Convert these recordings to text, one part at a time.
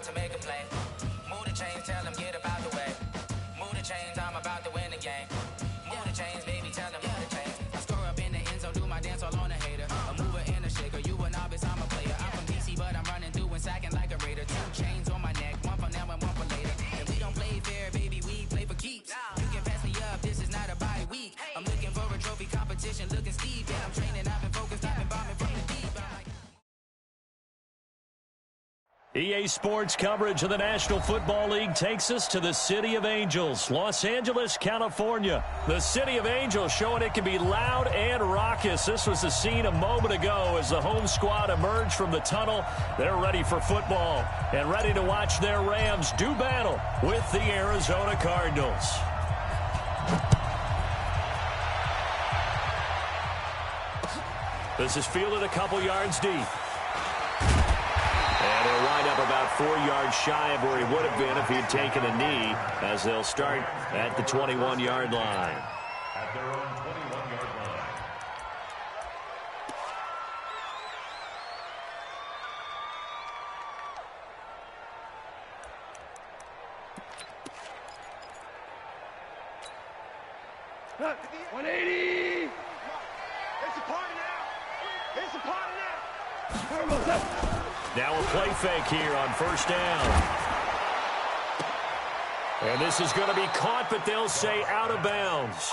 to make a play. Move the chains, tell them get up out the way. Move the chains, I'm about to win the game. Move the chains, baby, tell them move the chains. I score up in the end zone, do my dance all on a hater. A mover and a shaker, you a novice, I'm a player. I'm from DC, but I'm running through and sacking like a raider. 2 chains on my neck, one for now and one for later. And we don't play fair, baby, we play for keeps. You can pass me up, this is not a bye week. I'm looking for a trophy competition, looking steep. Yeah, I'm training, I've been focused, I've been bombing from the deep. EA Sports coverage of the National Football League takes us to the City of Angels, Los Angeles, California. The City of Angels showing it can be loud and raucous. This was the scene a moment ago as the home squad emerged from the tunnel. They're ready for football and ready to watch their Rams do battle with the Arizona Cardinals. This is fielded a couple yards deep. And he'll wind up about 4 yards shy of where he would have been if he had taken a knee, as they'll start at the 21-yard line. At their own 21-yard line. $180. It's a party now. It's a party now. Now a play fake here on first down. And this is going to be caught, but they'll say out of bounds.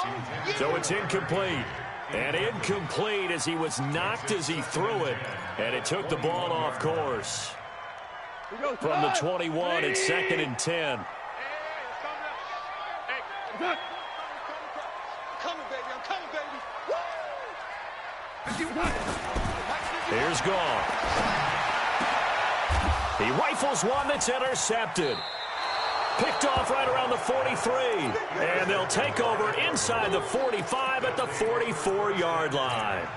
So it's incomplete. And incomplete as he was knocked as he threw it. And it took the ball off course. From the 21, it's 2nd and 10. I'm coming, baby. I'm coming, baby. Here's Goff. He rifles one that's intercepted. Picked off right around the 43. And they'll take over inside the 45 at the 44-yard line.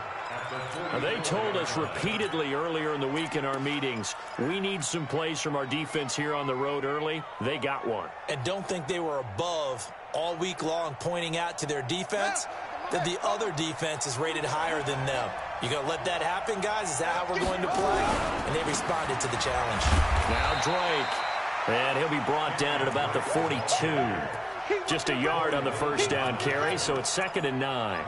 Now, they told us repeatedly earlier in the week in our meetings, we need some plays from our defense here on the road early. They got one. And don't think they were above all week long pointing out to their defense that the other defense is rated higher than them. You going to let that happen, guys? Is that how we're going to play? And they responded to the challenge. Now Drake. And he'll be brought down at about the 42. Just a yard on the first down carry, so it's 2nd and 9.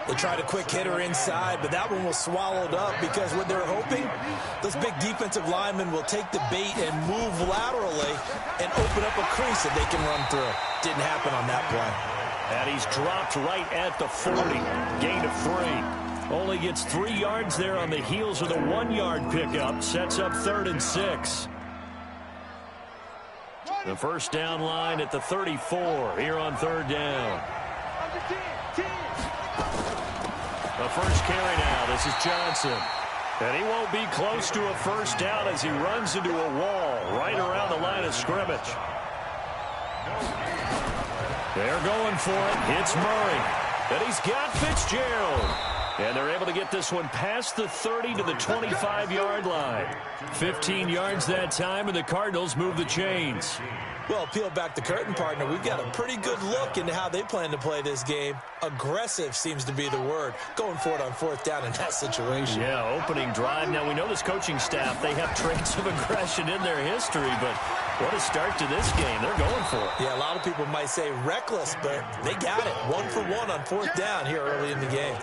They tried a quick hitter inside, but that one was swallowed up because what they're hoping, those big defensive linemen will take the bait and move laterally and open up a crease that they can run through. Didn't happen on that play. And he's dropped right at the 40. Gain of 3. Only gets 3 yards there on the heels of the 1-yard pickup. Sets up 3rd and 6. The first down line at the 34 here on 3rd down. The first carry now. This is Johnson. And he won't be close to a first down as he runs into a wall right around the line of scrimmage. They're going for it. It's Murray. And he's got Fitzgerald. And they're able to get this one past the 30 to the 25-yard line. 15 yards that time, and the Cardinals move the chains. Well, peel back the curtain, partner. We've got a pretty good look into how they plan to play this game. Aggressive seems to be the word. Going for it on 4th down in that situation. Yeah, opening drive. Now, we know this coaching staff, they have traits of aggression in their history, but what a start to this game. They're going for it. Yeah, a lot of people might say reckless, but they got it. 1 for 1 on 4th down here early in the game.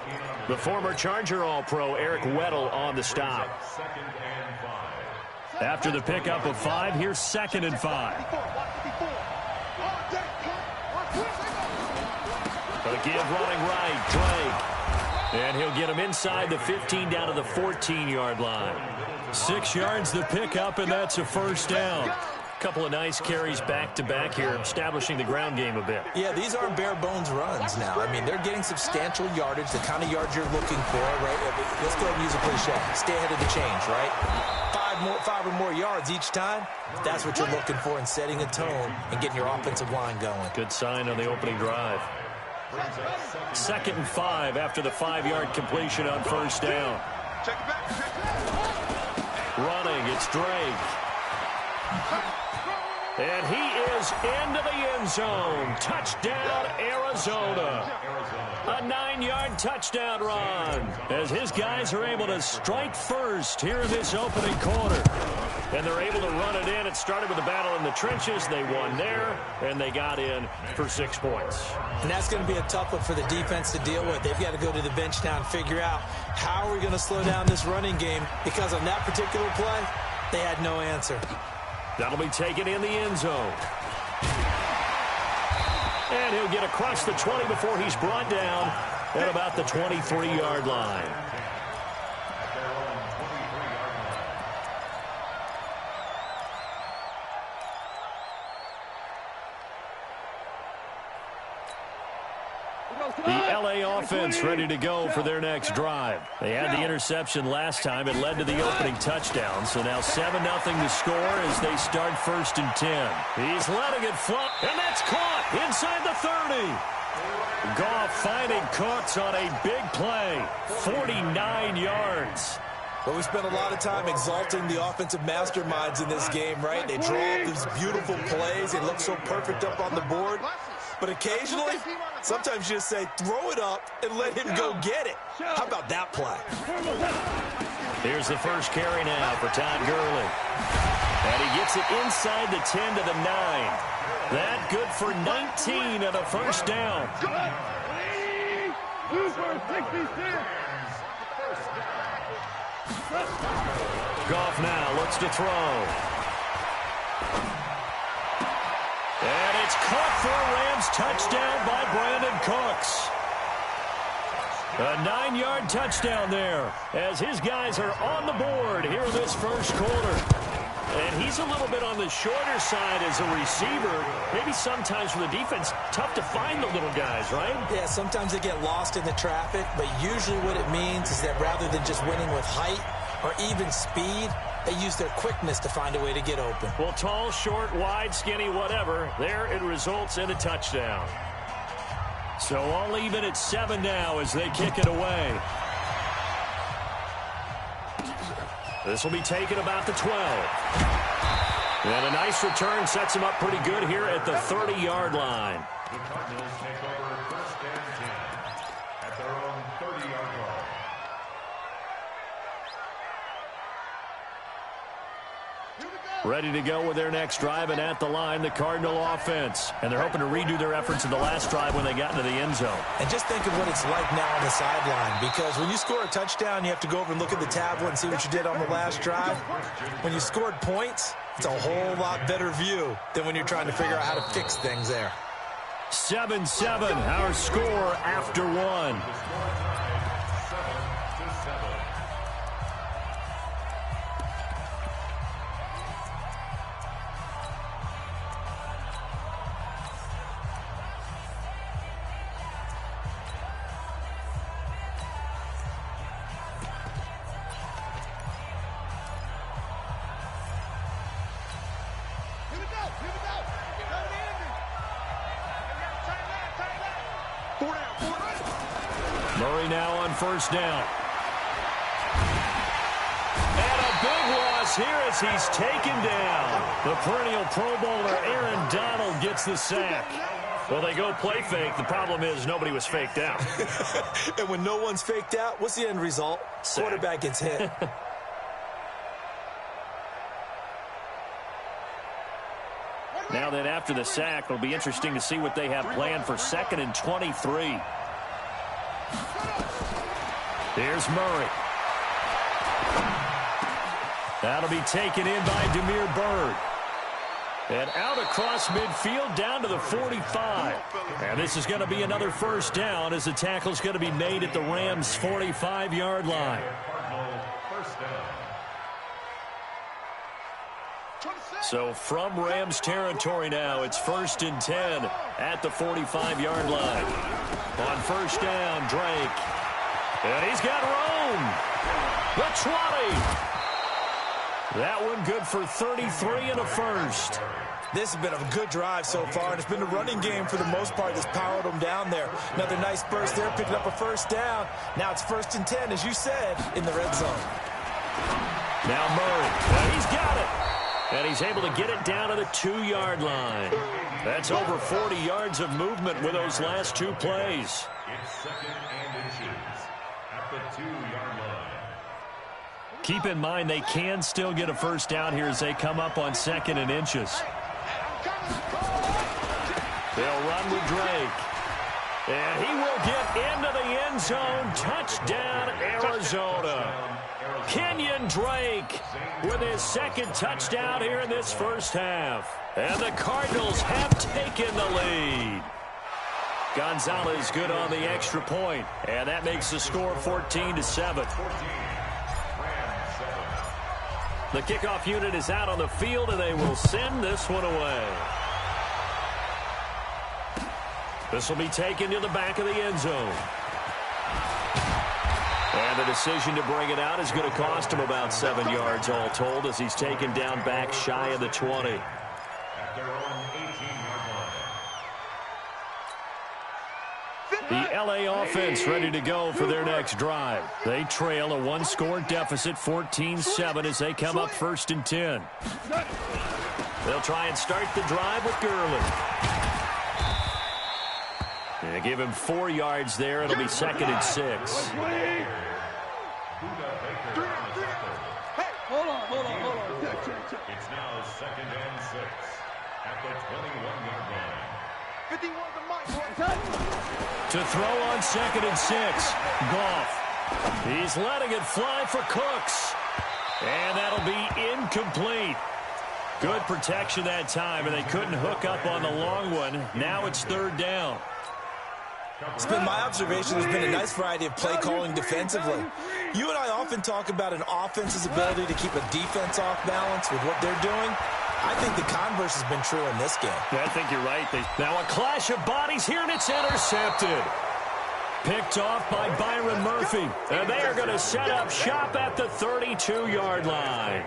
The former Charger All-Pro Eric Weddle on the stop. After the pickup of 5, here's 2nd and 5. The give running right, Drake. And he'll get him inside the 15 down to the 14-yard line. 6 yards the pickup, and that's a first down. Couple of nice carries back-to-back here, establishing the ground game a bit. Yeah, these aren't bare-bones runs now. I mean, they're getting substantial yardage, the kind of yards you're looking for, right? Let's go ahead and use a cliche. Stay ahead of the change, right? 5 or more yards each time. That's what you're looking for in setting a tone and getting your offensive line going. Good sign on the opening drive. 2nd and 5 after the 5-yard completion on first down. Running, it's Drake. And he is into the end zone. Touchdown, Arizona. A 9-yard touchdown run as his guys are able to strike first here in this opening quarter. and they're able to run it in. It started with a battle in the trenches. They won there, and they got in for 6 points. And that's going to be a tough one for the defense to deal with. They've got to go to the bench now and figure out how are we going to slow down this running game, because on that particular play, they had no answer. That'll be taken in the end zone. And he'll get across the 20 before he's brought down at about the 23-yard line. The LA offense ready to go for their next drive. They had the interception last time. It led to the opening touchdown. So now 7-0 to score as they start 1st and 10. He's letting it fly, and that's caught inside the 30. Goff finding Cooks on a big play. 49 yards. But we spent a lot of time exalting the offensive masterminds in this game, right? They draw up these beautiful plays. They look so perfect up on the board. But occasionally, sometimes you just say, throw it up and let him go get it. How about that play? Here's the first carry now for Todd Gurley. And he gets it inside the 10 to the 9. That good for 19 and a first down. Goff now looks to throw. And it's caught for a Rams touchdown by Brandon Cooks. A 9-yard touchdown there as his guys are on the board here in this first quarter. And he's a little bit on the shorter side as a receiver. Maybe sometimes for the defense, tough to find the little guys, right? Yeah, sometimes they get lost in the traffic, but usually what it means is that rather than just winning with height or even speed, they use their quickness to find a way to get open. Well, tall, short, wide, skinny, whatever, there it results in a touchdown. So all even at 7 now as they kick it away. This will be taken about the 12. And a nice return sets him up pretty good here at the 30-yard line. The Cardinals take over 1st and 10 at their own 30-yard line. Ready to go with their next drive, and at the line, the Cardinal offense. And they're hoping to redo their efforts in the last drive when they got into the end zone. And just think of what it's like now on the sideline, because when you score a touchdown, you have to go over and look at the tablet and see what you did on the last drive. When you scored points, it's a whole lot better view than when you're trying to figure out how to fix things there. 7-7, our score after 1. Murray now on 1st down. And a big loss here as he's taken down. The perennial Pro Bowler Aaron Donald gets the sack. Well, they go play fake. The problem is nobody was faked out. And when no one's faked out, what's the end result? Sack. Quarterback gets hit. Now then, after the sack, it'll be interesting to see what they have planned for 2nd and 23. Here's Murray. That'll be taken in by Damiere Byrd. And out across midfield down to the 45. And this is going to be another first down as the tackle's going to be made at the Rams' 45-yard line. So from Rams territory now, it's 1st and 10 at the 45-yard line. On 1st down, Drake. And he's got Rome. The 20. That one good for 33 and a first. This has been a good drive so far, and it's been the running game for the most part that's powered them down there. Another nice burst there, picking up a 1st down. Now it's 1st and 10, as you said, in the red zone. Now Murray. And he's got it. And he's able to get it down to the 2-yard line. That's over 40 yards of movement with those last 2 plays. It's 2nd and inches at the 2-yard line. Keep in mind they can still get a first down here as they come up on 2nd and inches. They'll run with Drake. And he will get into the end zone. Touchdown, Arizona. Kenyon Drake with his 2nd touchdown here in this first half. And the Cardinals have taken the lead. Gonzalez good on the extra point. And that makes the score 14-7. The kickoff unit is out on the field, and they will send this one away. This will be taken to the back of the end zone. And the decision to bring it out is going to cost him about 7 yards all told as he's taken down back shy of the 20. At their own 18-yard line. The L.A. offense ready to go for their next drive. They trail a 1-score deficit, 14-7, as they come up 1st and 10. They'll try and start the drive with Gurley. They give him 4 yards there. It'll be 2nd and 6. Hold on. It's now 2nd and 6 at the 21-yard line. 51 the mic. To throw on 2nd and 6. Goff. He's letting it fly for Cooks. And that'll be incomplete. Good protection that time, and they couldn't hook up on the long one. Now it's 3rd down. It's been my observation there's been a nice variety of play calling defensively. You and I often talk about an offense's ability to keep a defense off balance with what they're doing. I think the converse has been true in this game. I think you're right. Now a clash of bodies here, and it's intercepted. Picked off by Byron Murphy. And they are going to set up shop at the 32-yard line.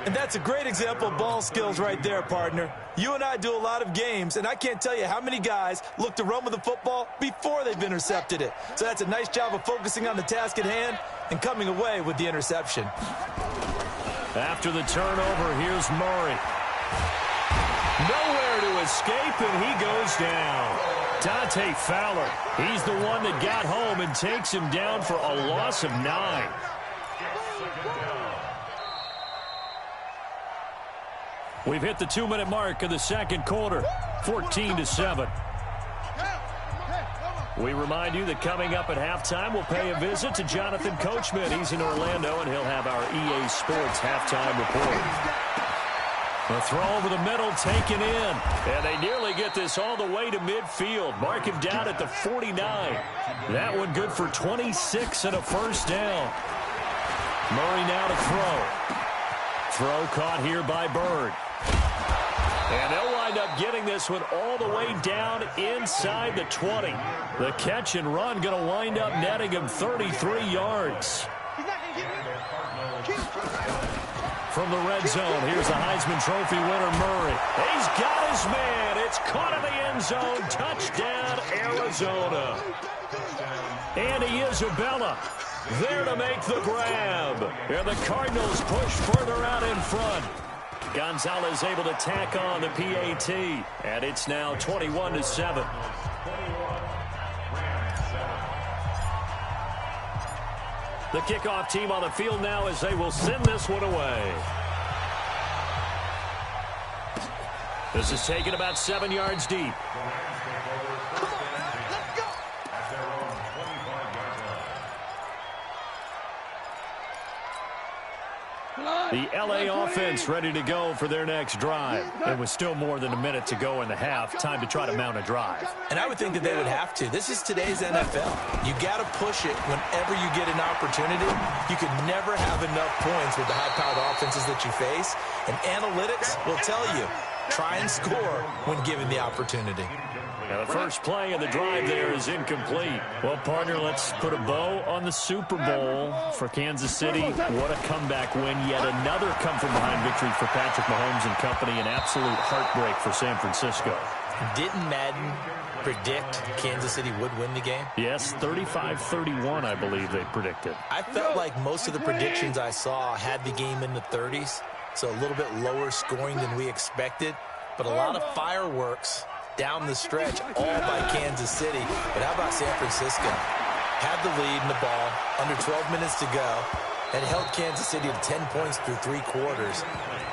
And that's a great example of ball skills right there, partner. You and I do a lot of games, and I can't tell you how many guys look to run with the football before they've intercepted it. So that's a nice job of focusing on the task at hand and coming away with the interception. After the turnover, here's Murray. Nowhere to escape, and he goes down. Dante Fowler, he's the one that got home and takes him down for a loss of 9. We've hit the 2-minute mark of the 2nd quarter, 14-7. We remind you that coming up at halftime, we'll pay a visit to Jonathan Coachman. He's in Orlando, and he'll have our EA Sports halftime report. A throw over the middle taken in, and they nearly get this all the way to midfield. Mark him down at the 49. That one good for 26 and a first down. Murray now to throw. Throw caught here by Bird. And they'll wind up getting this one all the way down inside the 20. The catch and run going to wind up netting him 33 yards. From the red zone, here's the Heisman Trophy winner, Murray. He's got his man. It's caught in the end zone. Touchdown, Arizona. Andy Isabella there to make the grab. And the Cardinals push further out in front. Gonzalez able to tack on the PAT. And it's now 21-7. The kickoff team on the field now as they will send this one away. This is taken about 7 yards deep. The L.A. offense ready to go for their next drive. It was still more than a minute to go in the half. Time to try to mount a drive. And I would think that they would have to. This is today's NFL. You got to push it whenever you get an opportunity. You can never have enough points with the high-powered offenses that you face. And analytics will tell you, try and score when given the opportunity. Now the first play of the drive there is incomplete. Well, partner, let's put a bow on the Super Bowl for Kansas City. What a comeback win. Yet another come-from-behind victory for Patrick Mahomes and company. An absolute heartbreak for San Francisco. Didn't Madden predict Kansas City would win the game? Yes, 35-31, I believe they predicted. I felt like most of the predictions I saw had the game in the 30s, so a little bit lower scoring than we expected, but a lot of fireworks down the stretch, all by Kansas City. But how about San Francisco? Had the lead in the ball, under 12 minutes to go, and held Kansas City to 10 points through 3 quarters.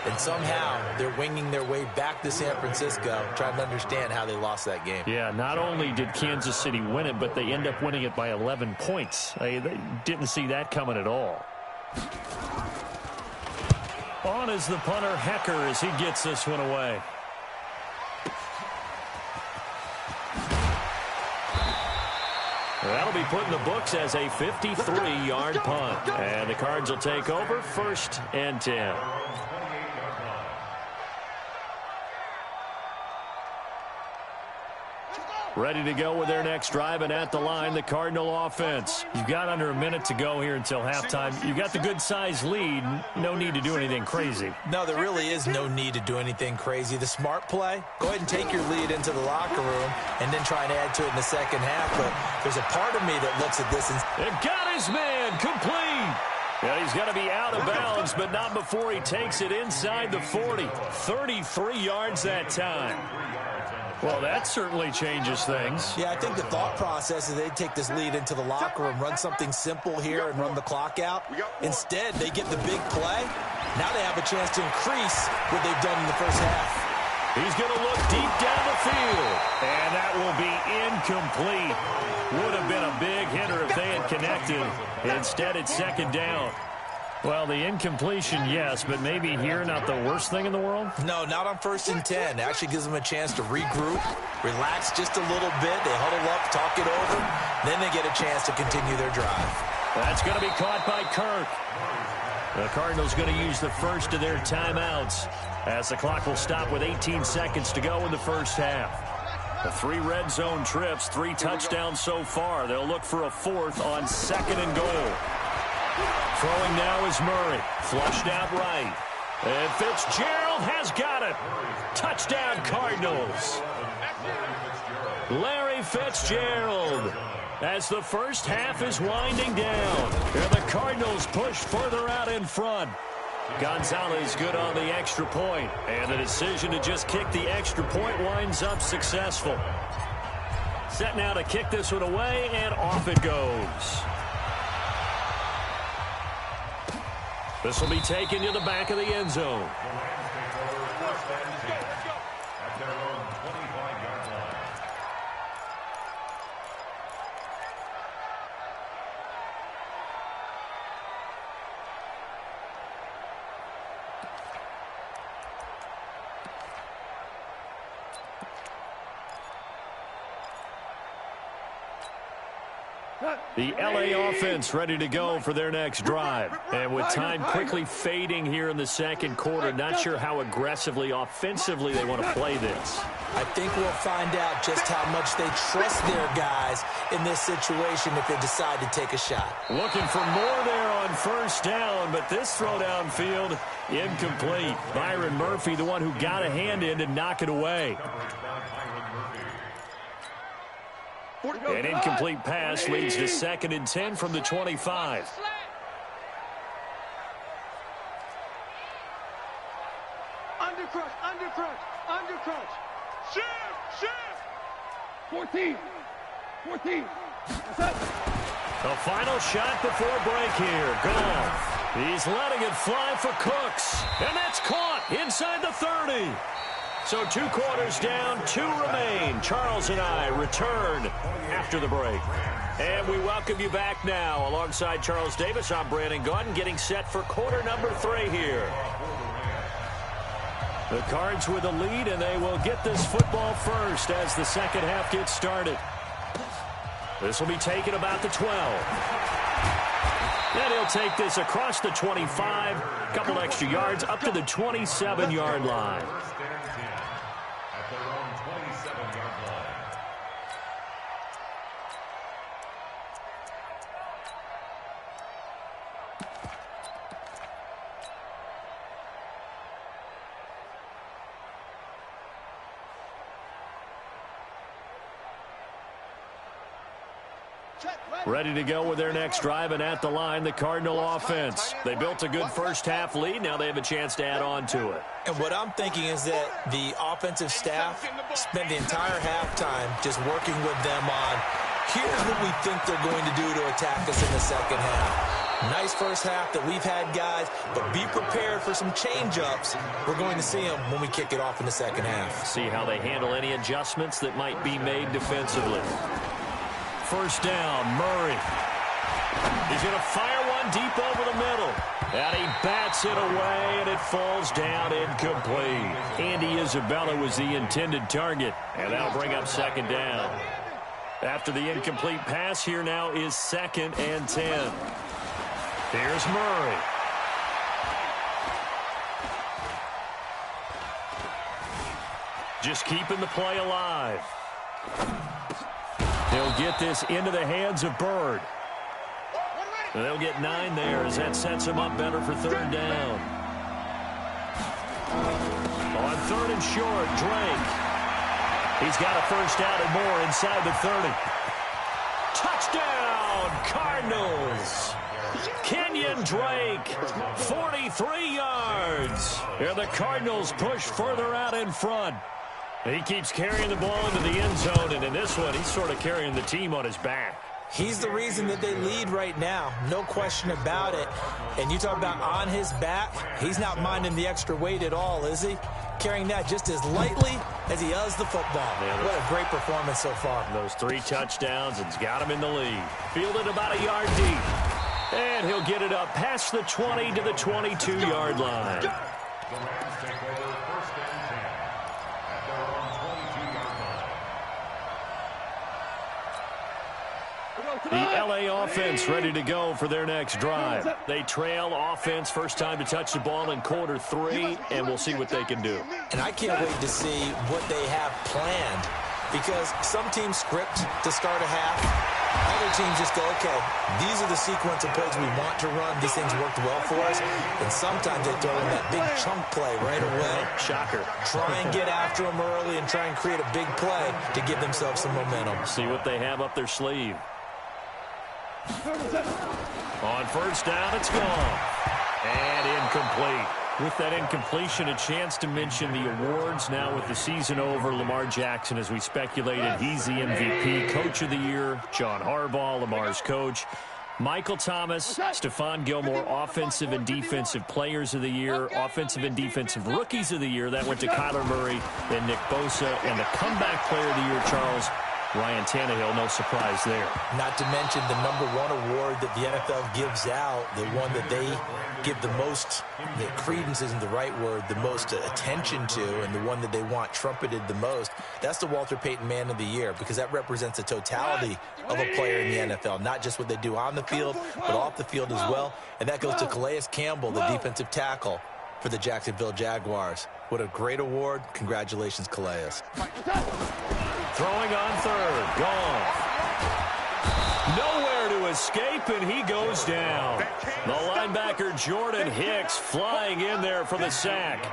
And somehow they're winging their way back to San Francisco, trying to understand how they lost that game. Yeah, not only did Kansas City win it, but they end up winning it by 11 points. They didn't see that coming at all. On is the punter, Hecker, as he gets this one away. That'll be put in the books as a 53-yard punt. And the Cards will take over 1st and 10. Ready to go with their next drive, and at the line, the Cardinal offense. You've got under a minute to go here until halftime. You've got the good-sized lead. No need to do anything crazy. No, there really is no need to do anything crazy. The smart play, go ahead and take your lead into the locker room and then try and add to it in the second half. But there's a part of me that looks at this and... It got his man complete. Yeah, he's going to be out of bounds, but not before he takes it inside the 40. 33 yards that time. Well, that certainly changes things. Yeah, I think the thought process is they take this lead into the locker room, run something simple here and run the clock out. Instead, they get the big play. Now they have a chance to increase what they've done in the first half. He's going to look deep down the field, and that will be incomplete. Would have been a big hitter if they had connected. Instead, it's second down. Well, the incompletion, yes, but maybe here not the worst thing in the world? No, not on 1st and 10. It actually gives them a chance to regroup, relax just a little bit. They huddle up, talk it over. Then they get a chance to continue their drive. That's going to be caught by Kirk. The Cardinals going to use the first of their timeouts as the clock will stop with 18 seconds to go in the first half. The 3 red zone trips, 3 touchdowns so far. They'll look for a 4th on 2nd and goal. Throwing now is Murray. Flushed out right. And Fitzgerald has got it. Touchdown, Cardinals. Larry Fitzgerald. As the first half is winding down. And the Cardinals push further out in front. Gonzalez good on the extra point. And the decision to just kick the extra point winds up successful. Set now to kick this one away, and off it goes. This will be taken to the back of the end zone. The LA offense ready to go for their next drive. And with time quickly fading here in the second quarter, not sure how aggressively, offensively they want to play this. I think we'll find out just how much they trust their guys in this situation if they decide to take a shot. Looking for more there on 1st down, but this throw downfield incomplete. Byron Murphy, the one who got a hand in to knock it away. An incomplete pass leads to 2nd and 10 from the 25. Undercrush, undercrush, undercrush. Shift. 14. The final shot before break here. Goff. He's letting it fly for Cooks. And that's caught inside the 30. So 2 quarters down, 2 remain. Charles and I return after the break. And we welcome you back now. Alongside Charles Davis, I'm Brandon Gaudin, getting set for quarter number 3 here. The Cards with the lead, and they will get this football first as the second half gets started. This will be taken about the 12. And he'll take this across the 25, a couple extra yards, up to the 27-yard line. Ready to go with their next drive, and at the line, the Cardinal offense. They built a good first half lead. Now they have a chance to add on to it. And what I'm thinking is that the offensive staff spent the entire halftime just working with them on, here's what we think they're going to do to attack us in the second half. Nice first half that we've had, guys, but be prepared for some change-ups. We're going to see them when we kick it off in the second half. See how they handle any adjustments that might be made defensively. First down, Murray. He's going to fire one deep over the middle. And he bats it away, and it falls down incomplete. Andy Isabella was the intended target, and that'll bring up second down. After the incomplete pass, here now is 2nd and 10. Here's Murray. Just keeping the play alive. He'll get this into the hands of Byrd. They'll get 9 there as that sets him up better for 3rd down. On 3rd and short, Drake. He's got a first down and more inside the 30. Touchdown, Cardinals. Kenyon Drake, 43 yards. And the Cardinals push further out in front. He keeps carrying the ball into the end zone, and in this one, he's sort of carrying the team on his back. He's the reason that they lead right now. No question about it. And you talk about on his back, he's not minding the extra weight at all, is he? Carrying that just as lightly as he does the football. Yeah, what a great performance so far. Those 3 touchdowns, and it's got him in the lead. Fielded about a yard deep. And he'll get it up past the 20 to the 22-yard line. The Rams take over 1st and 10 at their own 22-yard line. The LA offense ready to go for their next drive. They trail offense, first time to touch the ball in quarter 3, and we'll see what they can do. And I can't wait to see what they have planned, because some teams script to start a half. Other teams just go, okay, these are the sequence of plays we want to run. These things worked well for us. And sometimes they throw in that big chunk play right away. Shocker. Try and get after them early and try and create a big play to give themselves some momentum. See what they have up their sleeve. On first down, it's gone. And incomplete. With that incompletion, a chance to mention the awards now with the season over. Lamar Jackson, as we speculated, he's the MVP, Coach of the Year. John Harbaugh, Lamar's coach. Michael Thomas, Stephon Gilmore, Offensive and Defensive Players of the Year, Offensive and Defensive Rookies of the Year. That went to Kyler Murray and Nick Bosa. And the Comeback Player of the Year, Charles, Ryan Tannehill, no surprise there. Not to mention the #1 award that the NFL gives out, the one that they give the most, the credence isn't the right word, the most attention to, and the one that they want trumpeted the most. That's the Walter Payton Man of the Year, because that represents the totality of a player in the NFL, not just what they do on the field, but off the field as well. And that goes to Calais Campbell, the defensive tackle for the Jacksonville Jaguars. What a great award. Congratulations, Calais. Throwing on 3rd. Goff. Nowhere to escape, and he goes down. The linebacker Jordan Hicks flying in there for the sack.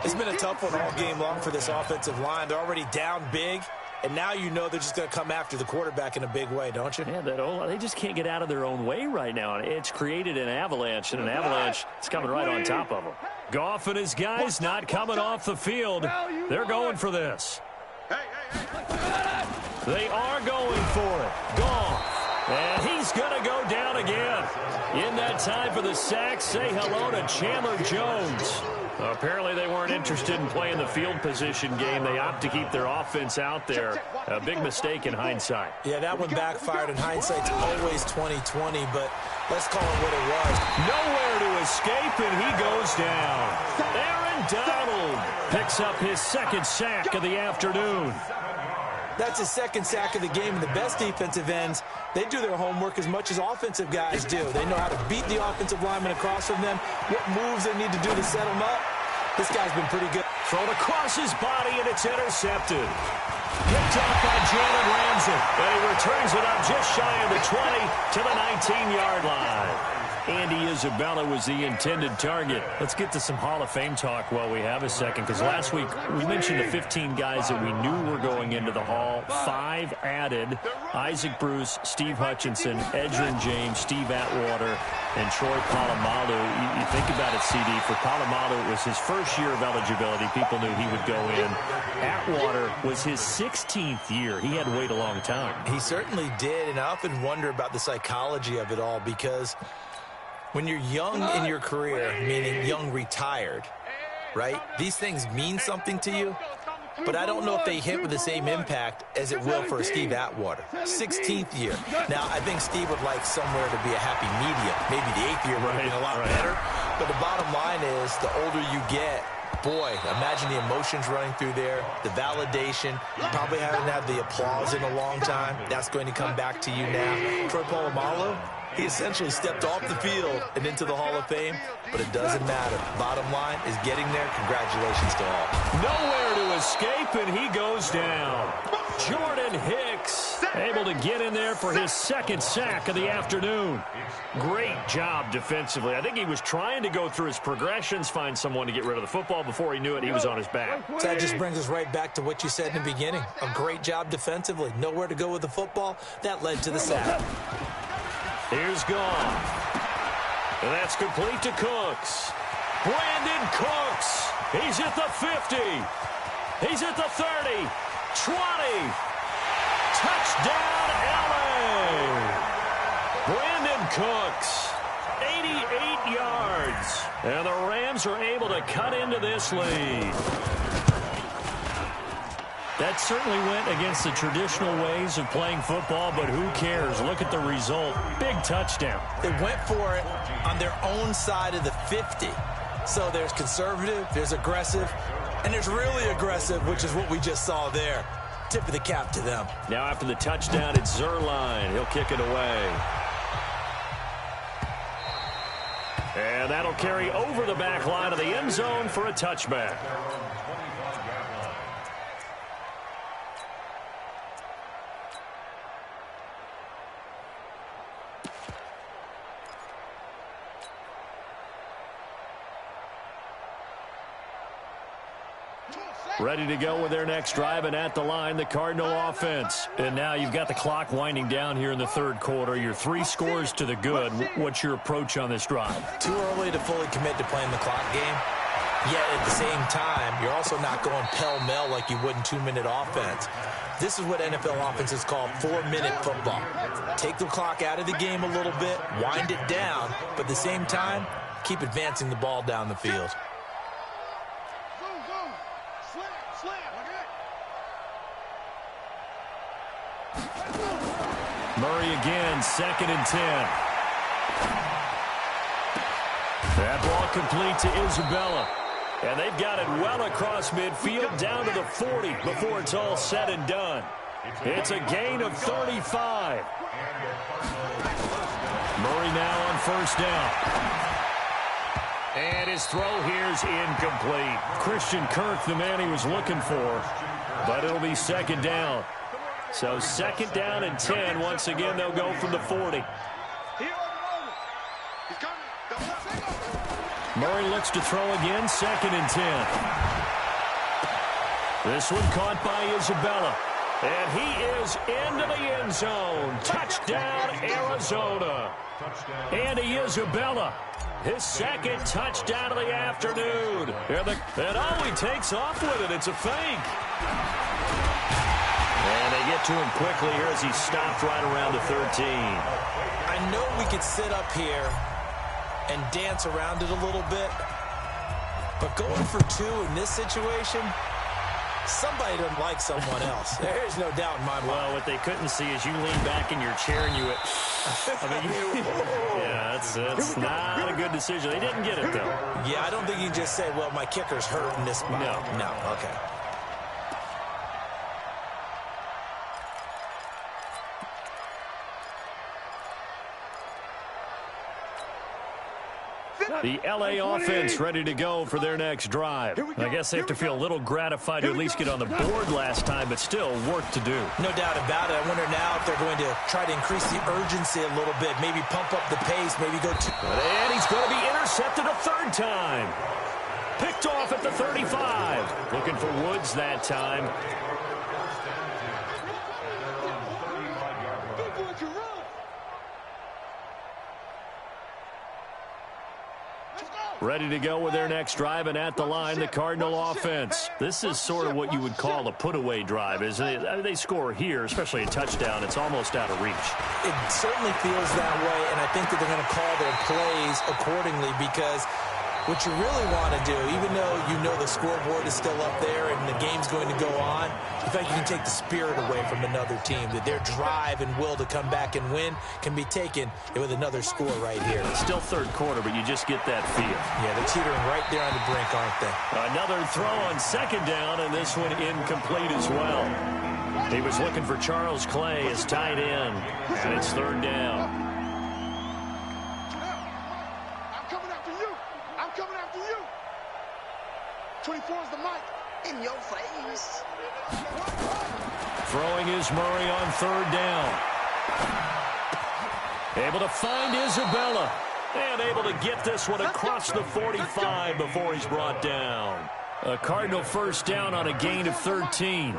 It's been a tough one all game long for this offensive line. They're already down big, and now you know they're just going to come after the quarterback in a big way, don't you? Yeah, they just can't get out of their own way right now. It's created an avalanche, and an avalanche is coming right on top of them. Goff and his guys not coming off the field. They're going for this. They are going for it. Goff. And he's going to go down again. In that time for the sack, say hello to Chandler Jones. Apparently they weren't interested in playing the field position game. They opt to keep their offense out there. A big mistake in hindsight. Yeah, that one backfired. In hindsight's always 20/20, but let's call it what it was. Nowhere to escape, and he goes down. Aaron Donald picks up his 2nd sack of the afternoon. That's his 2nd sack of the game, and the best defensive ends, they do their homework as much as offensive guys do. They know how to beat the offensive lineman across from them, what moves they need to do to set them up. This guy's been pretty good. Thrown across his body, and it's intercepted. Picked up by Jalen Ramsey, and he returns it up just shy of the 20 to the 19-yard line. Andy Isabella was the intended target. Let's get to some Hall of Fame talk while we have a second, because last week we mentioned the 15 guys that we knew were going into the Hall. 5 added: Isaac Bruce, Steve Hutchinson, Edgerrin James, Steve Atwater, and Troy Polamalu. You think about it, CD. For Polamalu, it was his first year of eligibility. People knew he would go in. Atwater was his 16th year. He had to wait a long time. He certainly did, and I often wonder about the psychology of it all, because When you're young in your career, meaning young retired, right, these things mean something to you, but I don't know if they hit with the same impact as it will for a Steve Atwater. 16th year. Now, I think Steve would like somewhere to be a happy medium. Maybe the 8th year would have been a lot better. But the bottom line is, the older you get, boy, imagine the emotions running through there, the validation. You probably haven't had the applause in a long time. That's going to come back to you now. Troy Polamalu, he essentially stepped off the field and into the Hall of Fame, but it doesn't matter. Bottom line is getting there. Congratulations to all. Nowhere to escape, and he goes down. Jordan Hicks able to get in there for his second sack of the afternoon. Great job defensively. I think he was trying to go through his progressions, find someone to get rid of the football. Before he knew it, he was on his back. So that just brings us right back to what you said in the beginning. A great job defensively. Nowhere to go with the football. That led to the sack. Here's gone. And that's complete to Cooks. Brandon Cooks. He's at the 50. He's at the 30. 20. Touchdown, LA. Brandon Cooks. 88 yards. And the Rams are able to cut into this lead. That certainly went against the traditional ways of playing football, but who cares? Look at the result. Big touchdown. They went for it on their own side of the 50. So there's conservative, there's aggressive, and there's really aggressive, which is what we just saw there. Tip of the cap to them. Now after the touchdown, it's Zuerlein. He'll kick it away. And that'll carry over the back line of the end zone for a touchback. Ready to go with their next drive, and at the line, the Cardinal offense. And now you've got the clock winding down here in the third quarter. Your 3 scores to the good. What's your approach on this drive? Too early to fully commit to playing the clock game. Yet at the same time, you're also not going pell-mell like you would in 2-minute offense. This is what NFL offenses call 4-minute football. Take the clock out of the game a little bit, wind it down, but at the same time, keep advancing the ball down the field. Murray again, 2nd and 10. That ball complete to Isabella. And they've got it well across midfield, down to the 40 before it's all said and done. It's a gain of 35. Murray now on first down. And his throw here's incomplete. Christian Kirk, the man he was looking for, but it'll be 2nd down. So 2nd down and 10. Once again, they'll go from the 40. Murray looks to throw again, 2nd and 10. This one caught by Isabella. And he is into the end zone. Touchdown, Arizona. Andy Isabella, his 2nd touchdown of the afternoon. And oh, he takes off with it. It's a fake. And they get to him quickly here as he stopped right around the 13. I know we could sit up here and dance around it a little bit, but going for 2 in this situation, somebody doesn't like someone else. There's no doubt in my mind. Well, what they couldn't see is you lean back in your chair and you went, yeah, that's not a good decision. They didn't get it, though. Yeah, I don't think you can just say, well, my kicker's hurt in this spot. No, okay. The L.A. offense ready to go for their next drive. I guess they have to feel a little gratified to at least get on the board last time, but still work to do. No doubt about it. I wonder now if they're going to try to increase the urgency a little bit, maybe pump up the pace, maybe go to... And he's going to be intercepted a 3rd time. Picked off at the 35. Looking for Woods that time. Let's go. Ready to go with their next drive, and at the line, the Cardinal offense. This is sort of what you would call a put-away drive, isn't it? I mean, they score here, especially a touchdown. It's almost out of reach. It certainly feels that way, and I think that they're going to call their plays accordingly because what you really want to do, even though you know the scoreboard is still up there and the game's going to go on, in fact, you can take the spirit away from another team, that their drive and will to come back and win can be taken with another score right here. It's still third quarter, but you just get that feel. Yeah, they're teetering right there on the brink, aren't they? Another throw on second down, and this one incomplete as well. He was looking for Charles Clay as tight end, and it's third down. 24 is the mic. In your face. Throwing is Murray on third down. Able to find Isabella. And able to get this one across the 45 before he's brought down. A Cardinal first down on a gain of 13.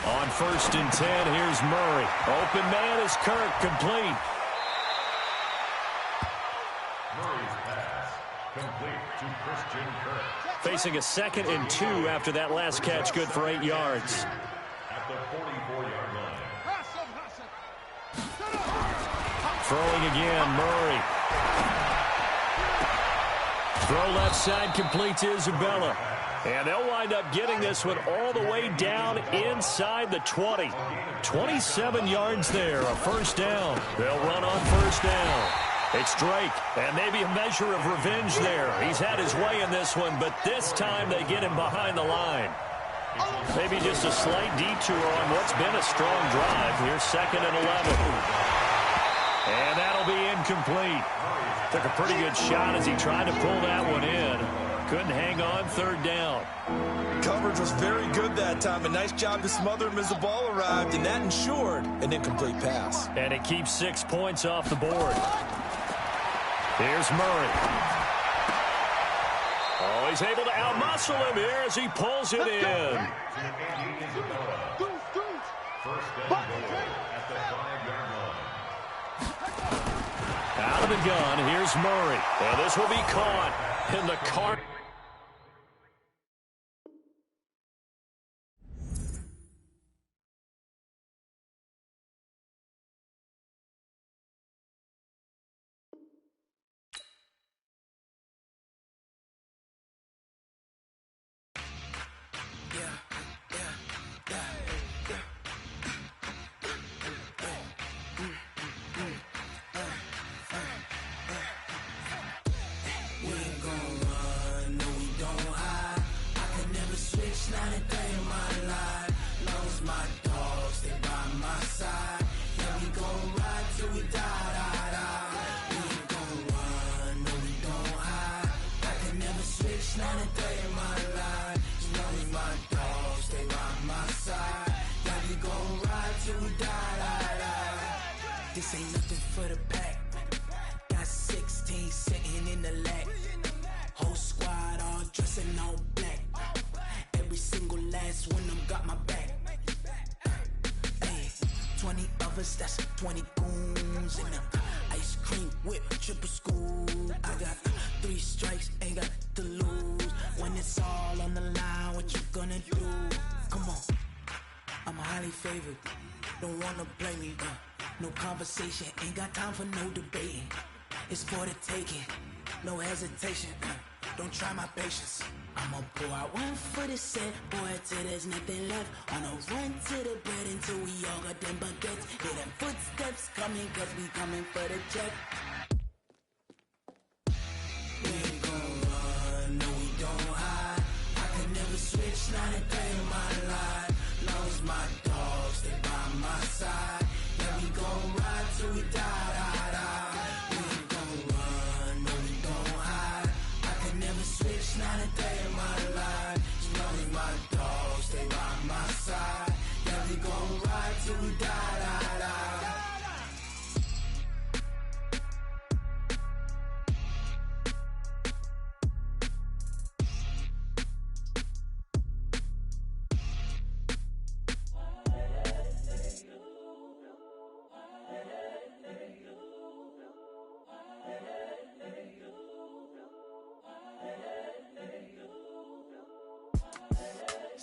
On first and 10, here's Murray. Open man is Kirk, complete. Facing a 2nd and 2 after that last catch, good for 8 yards. At the 44-yard line. Throwing again, Murray. Throw left side, complete to Isabella. And they'll wind up getting this one all the way down inside the 20. 27 yards there, a first down. They'll run on first down. It's Drake, and maybe a measure of revenge there. He's had his way in this one, but this time they get him behind the line. Maybe just a slight detour on what's been a strong drive. Here's 2nd and 11. And that'll be incomplete. Took a pretty good shot as he tried to pull that one in. Couldn't hang on, third down. Coverage was very good that time. A nice job to smother him as the ball arrived, and that ensured an incomplete pass. And it keeps 6 points off the board. Here's Murray. Oh, he's able to outmuscle him here as he pulls it in. Out of the gun, here's Murray. And this will be caught in the car. This ain't nothing for the pack. Got 16 sitting in the lag. Whole squad all dressing all black. Every single last one of them got my back. Hey, 20 of us, that's 20 goons in them. Ice cream whip, triple scoop. I got 3 strikes, ain't got to lose. When it's all on the line, what you gonna do? Come on, I'm highly favored. Don't wanna blame me, no conversation, ain't got time for no debating. It's for the taking, no hesitation. Don't try my patience. I'ma pour out one for the set, boy, till there's nothing left. On a run to the bread until we all got them baguettes. Hear them footsteps coming, cause we coming for the check. We ain't gon' run, no we don't hide. I could never switch, not a day in my life. Long as my dogs stay by my side. Yeah, we gon' ride till we die, die, die. We ain't gon' run, no we don't hide. I could never switch, not a day in my life. As long as my dogs stay by my side. Yeah, we gon' ride till we die, die, die.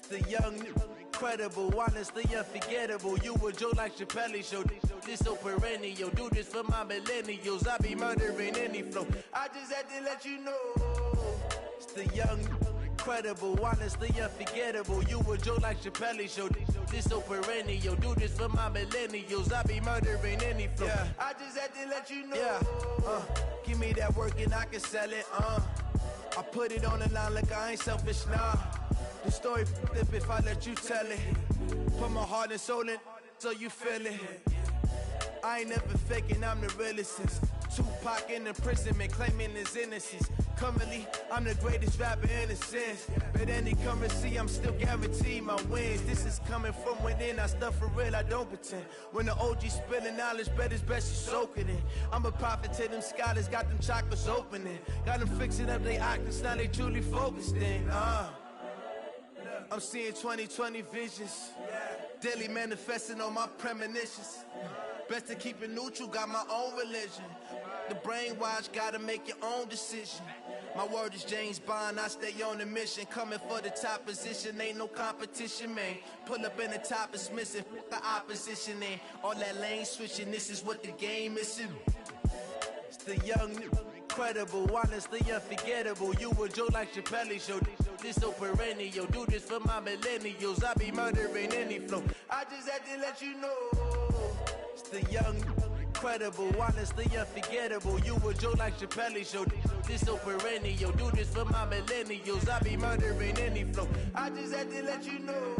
The young, incredible, honestly unforgettable. You a Joe like Chappelle show. This so perennial. Do this for my millennials. I be murdering any flow. I just had to let you know. It's the young, incredible, honestly unforgettable. You a Joe like Chappelle show. This so perennial. Do this for my millennials. I be murdering any flow. Yeah. I just had to let you know. Yeah. Give me that work and I can sell it. I put it on the line like I ain't selfish, nah. The story flip if I let you tell it. Put my heart and soul in so you feel it. I ain't never faking, I'm the realest since Tupac in imprisonment, claiming his innocence. Currently, I'm the greatest rapper in a sense. But any currency, I'm still guaranteed my wins. This is coming from within, I stuff for real, I don't pretend. When the OG spilling knowledge, bet it's best you soak it in. I'm a prophet to them scholars, got them chakras opening. Got them fixing up they octaves, now they truly focused in. I'm seeing 2020 visions. Daily manifesting on my premonitions. Best to keep it neutral, got my own religion. The brainwash, gotta make your own decision. My word is James Bond, I stay on the mission. Coming for the top position, ain't no competition, man. Pull up in the top, it's missing, the opposition in. All that lane switching, this is what the game missing. It's the young, incredible, honestly unforgettable. You a Joe like Chappelle show. This so perennial. Do this for my millennials. I be murdering any flow. I just had to let you know. It's the young, incredible, honestly unforgettable. You a Joe like Chappelle show. This so perennial. Do this for my millennials. I be murdering any flow. I just had to let you know.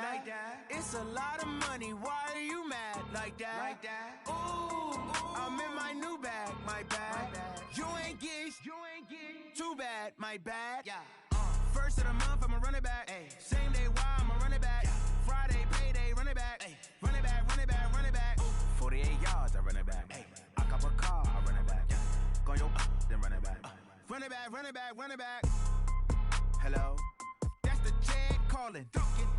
Like that. It's a lot of money. Why are you mad like that? Ooh, I'm in my new bag, my bad. You ain't get too bad, my bad. Yeah. First of the month, I'ma run it back. Ay. Same day, why I'ma run it back. Friday, payday, run it back. Ay. Run it back, run it back, run it back. 48 yards, I run it back. Ay. I cop a car, I run it back. Yeah. Go your then run it back. Run it back, run it back, run it back. Hello? That's the check calling.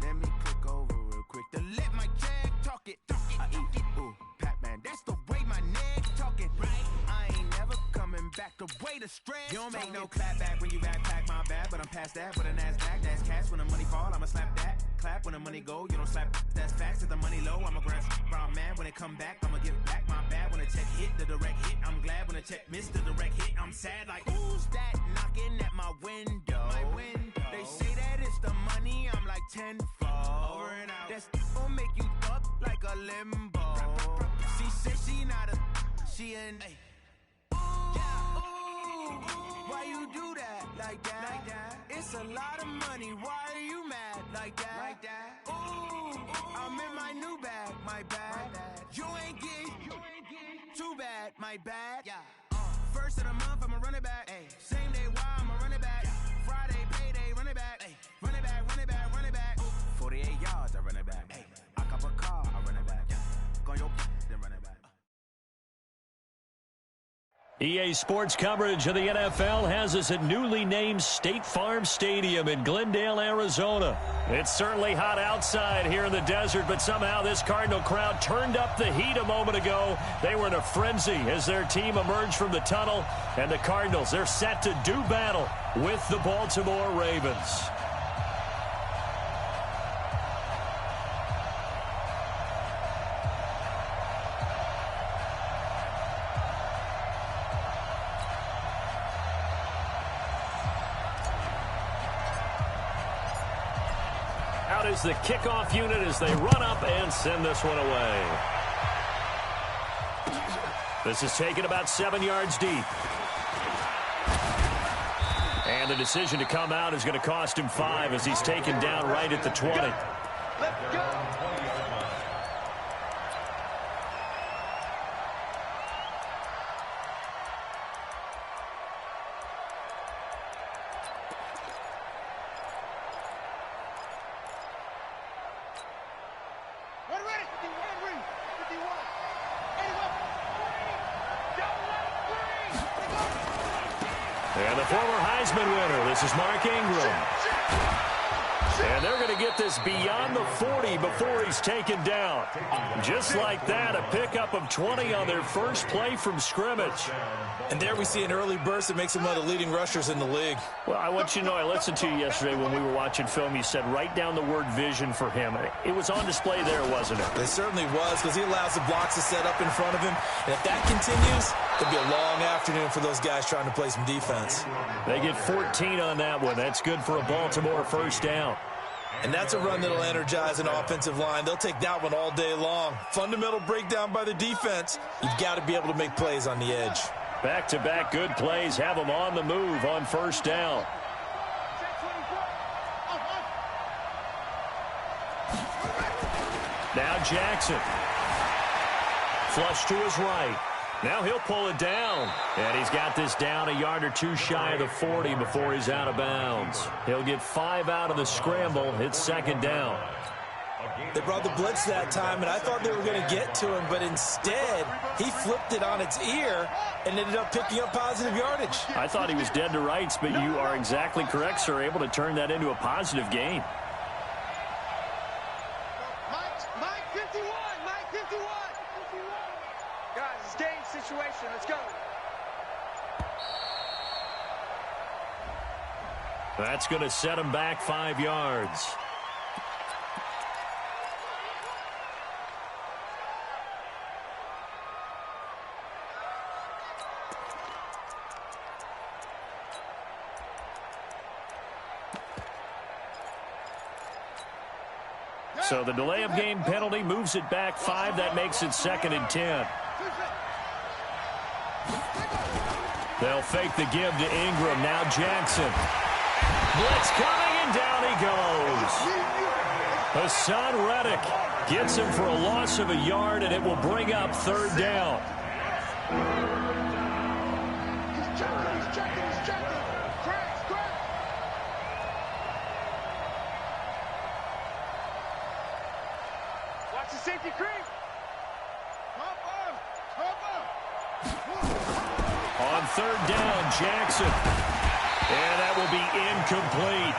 Let me click over real quick to let my check talk it. I eat, ooh, Pac-Man, that's the way my neck talking. Right? I ain't never coming back the way the stress. You don't make no clap back when you backpack my bad, but I'm past that. With a NASDAQ, that's cash. When the money fall, I'ma slap that. Clap when the money go, you don't slap. That's facts. If the money low, I'ma grab brown man. When it come back, I'ma give back my bad. When the check hit, the direct hit, I'm glad. When the check missed the direct hit, I'm sad. Like, who's that knocking at my window? My window. They say that it's the money, I'm like tenfold. Over and out. That's gon' make you up like a limbo. She said she not a, she an. Ooh, why you do that like that? It's a lot of money. Why are you mad like that? Ooh, I'm in my new bag, my bad. You ain't get too bad, my bad. Yeah. First of the month, I'ma run it back. Ay. Same day, why I'ma run it back. Friday, payday, run it back. Ay. Run it back, run it back, run it back. 48 yards, I run it back. Ay. I cop a car, I run it back. Go your then run it back. EA Sports coverage of the NFL has us at newly named State Farm Stadium in Glendale, Arizona. It's certainly hot outside here in the desert, but somehow this Cardinal crowd turned up the heat a moment ago. They were in a frenzy as their team emerged from the tunnel, and the Cardinals, they're set to do battle with the Baltimore Ravens. Is the kickoff unit as they run up and send this one away. This is taken about 7 yards deep. And the decision to come out is going to cost him 5 as he's taken down right at the 20. Let's go. the former Heisman winner. This is Mark Ingram. And they're going to get this beyond the 40 before he's taken down. Just like that, a pickup of 20 on their first play from scrimmage. And there we see an early burst that makes him one of the leading rushers in the league. Well, I want you to know, I listened to you yesterday when we were watching film. You said write down the word vision for him. It was on display there, wasn't it? It certainly was, because he allows the blocks to set up in front of him. And if that continues, it'll be a long afternoon for those guys trying to play some defense. They get 14 on that one. That's good for a Baltimore first down. And that's a run that'll energize an offensive line. They'll take that one all day long. Fundamental breakdown by the defense. You've got to be able to make plays on the edge. Back-to-back good plays have them on the move on first down. Now Jackson. Flush to his right. Now he'll pull it down. And he's got this down a yard or two shy of the 40 before he's out of bounds. He'll get 5 out of the scramble. It's second down. They brought the blitz that time, and I thought they were going to get to him, but instead he flipped it on its ear and ended up picking up positive yardage. I thought he was dead to rights, but you are exactly correct, sir. Able to turn that into a positive gain. Mike 51. Guys, it's game situation. Let's go. That's going to set him back 5 yards. So the delay of game penalty moves it back 5. That makes it 2nd and 10. They'll fake the give to Ingram. Now Jackson. Blitz coming, and down he goes. Hassan Reddick gets him for a loss of a yard, and it will bring up 3rd down. He's checking. Crack. Watch the safety creep. On 3rd down, Jackson. And that will be incomplete.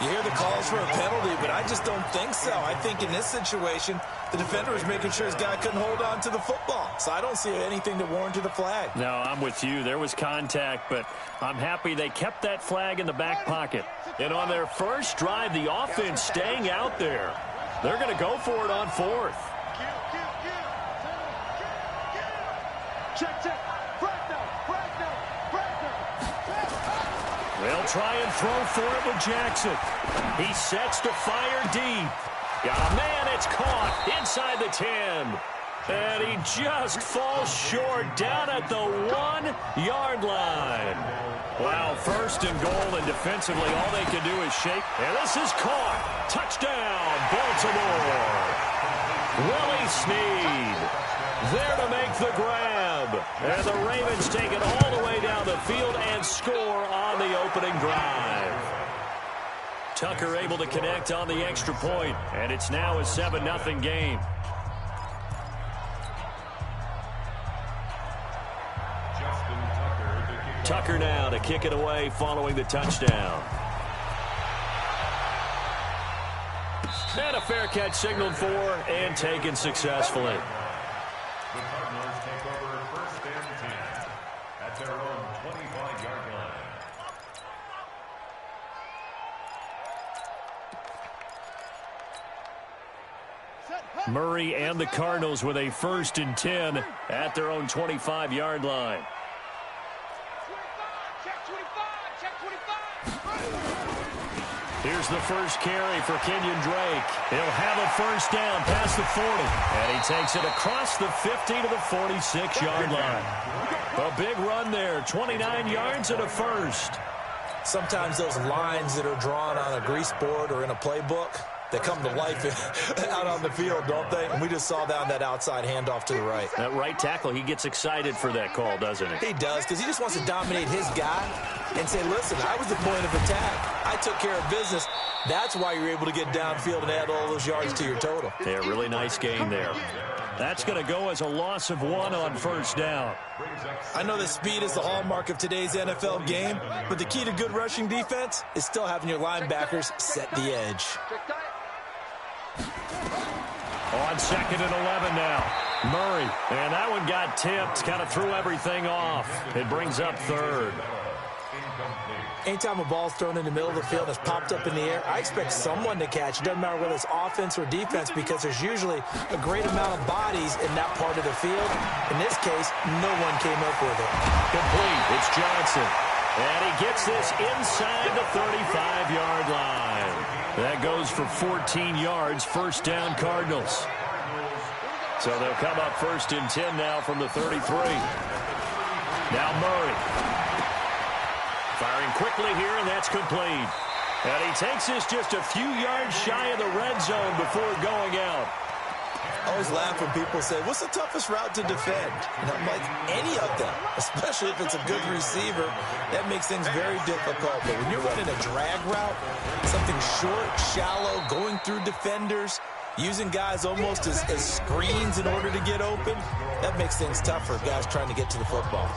You hear the calls for a penalty, but I just don't think so. I think in this situation, the defender was making sure his guy couldn't hold on to the football. So I don't see anything that warranted a flag. No, I'm with you. There was contact, but I'm happy they kept that flag in the back pocket. And on their first drive, the offense staying out there. They're going to go for it on 4th. Check. They'll try and throw for it with Jackson. He sets to fire deep. Oh, man, it's caught inside the 10. And he just falls short down at the 1-yard line. Wow, 1st and goal, and defensively all they can do is shake. And this is caught. Touchdown, Baltimore. Willie Snead there to make the grab. And the Ravens take it all the way down the field and score on the opening drive. Tucker able to connect on the extra point, and it's now a 7-0 game. Tucker now to kick it away following the touchdown. And a fair catch signaled for and taken successfully. The Cardinals take over 1st and 10 at their own 25-yard line. Murray and the Cardinals with a 1st and 10 at their own 25-yard line. Here's the first carry for Kenyon Drake. He'll have a first down past the 40. And he takes it across the 50 to the 46-yard line. A big run there, 29 yards and a first. Sometimes those lines that are drawn on a grease board or in a playbook, they come to life out on the field, don't they? And we just saw down that outside handoff to the right. That right tackle, he gets excited for that call, doesn't he? He does, because he just wants to dominate his guy and say, listen, I was the point of attack. I took care of business. That's why you're able to get downfield and add all those yards to your total. Yeah, really nice game there. That's going to go as a loss of 1 on first down. I know that speed is the hallmark of today's NFL game, but the key to good rushing defense is still having your linebackers set the edge. On 2nd and 11 now. Murray, and that one got tipped, kind of threw everything off. It brings up 3rd. Anytime a ball's thrown in the middle of the field that's popped up in the air, I expect someone to catch. It doesn't matter whether it's offense or defense because there's usually a great amount of bodies in that part of the field. In this case, no one came up with it. Complete. It's Johnson. And he gets this inside the 35-yard line. That goes for 14 yards. First down, Cardinals. So they'll come up 1st and 10 now from the 33. Now Murray. Firing quickly here, and that's complete. And he takes this just a few yards shy of the red zone before going out. I always laugh when people say, what's the toughest route to defend? And I'm like, any of them, especially if it's a good receiver. That makes things very difficult. But when you're running a drag route, something short, shallow, going through defenders, using guys almost as screens in order to get open, that makes things tough for guys trying to get to the football.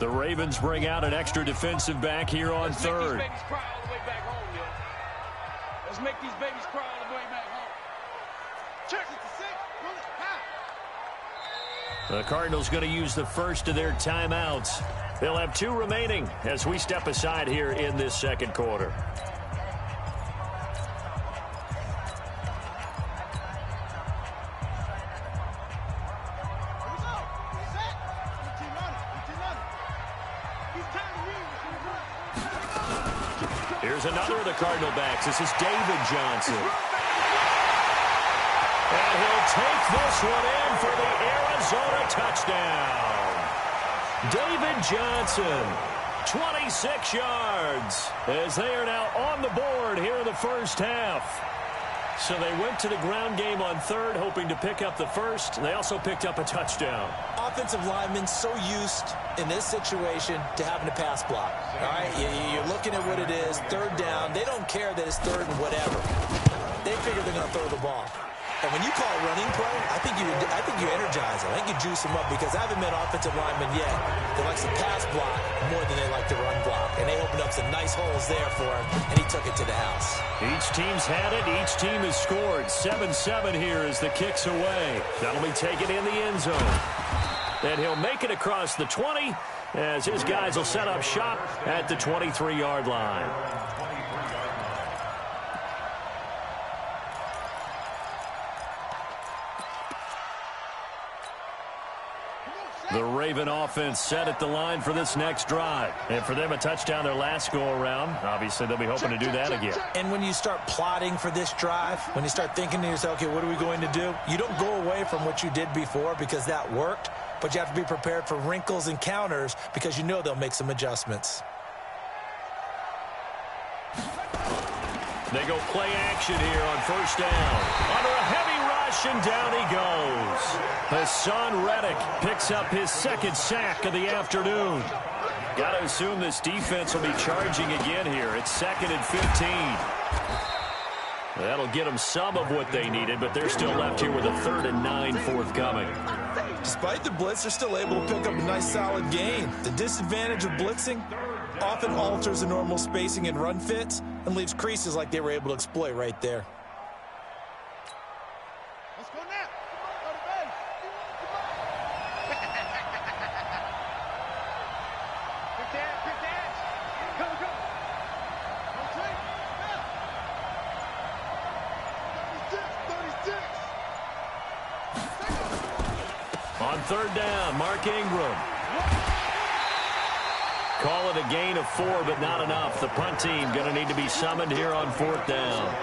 The Ravens bring out an extra defensive back here on 3rd. Let's make these babies cry all the way back home. Check it to 6. The Cardinals going to use the first of their timeouts. They'll have 2 remaining as we step aside here in this 2nd quarter. Here's another of the Cardinal backs. This is David Johnson. And he'll take this one in for the Arizona touchdown. David Johnson, 26 yards, as they are now on the board here in the first half. So they went to the ground game on 3rd, hoping to pick up the first. They also picked up a touchdown. Offensive linemen so used in this situation to having to pass block. All right, you're looking at what it is, 3rd down. They don't care that it's 3rd and whatever. They figure they're going to throw the ball. And when you call a running play, I think you energize them. I think you juice them up because I haven't met offensive linemen yet that likes to pass block more than they like to run block. And they opened up some nice holes there for him, and he took it to the house. Each team's had it. Each team has scored. 7-7 here as the kick's away. That'll be taken in the end zone. And he'll make it across the 20 as his guys will set up shop at the 23-yard line. The Raven offense set at the line for this next drive. And for them, a touchdown their last go-around. Obviously, they'll be hoping to do that again. And when you start plotting for this drive, when you start thinking to yourself, okay, what are we going to do? You don't go away from what you did before because that worked, but you have to be prepared for wrinkles and counters because you know they'll make some adjustments. They go play action here on first down. Under a heavy rush, and down he goes. Hassan Reddick picks up his 2nd sack of the afternoon. Got to assume this defense will be charging again here. It's 2nd and 15. That'll get them some of what they needed, but they're still left here with a 3rd and 9 forthcoming. Despite the blitz, they're still able to pick up a nice solid gain. The disadvantage of blitzing often alters the normal spacing and run fits and leaves creases like they were able to exploit right there. Let's go now. Go to base. Quick dance. Go. Rotate. 36. On 3rd down, Mark Ingram. Call it a gain of 4, but not enough. The punt team going to need to be summoned here on 4th down.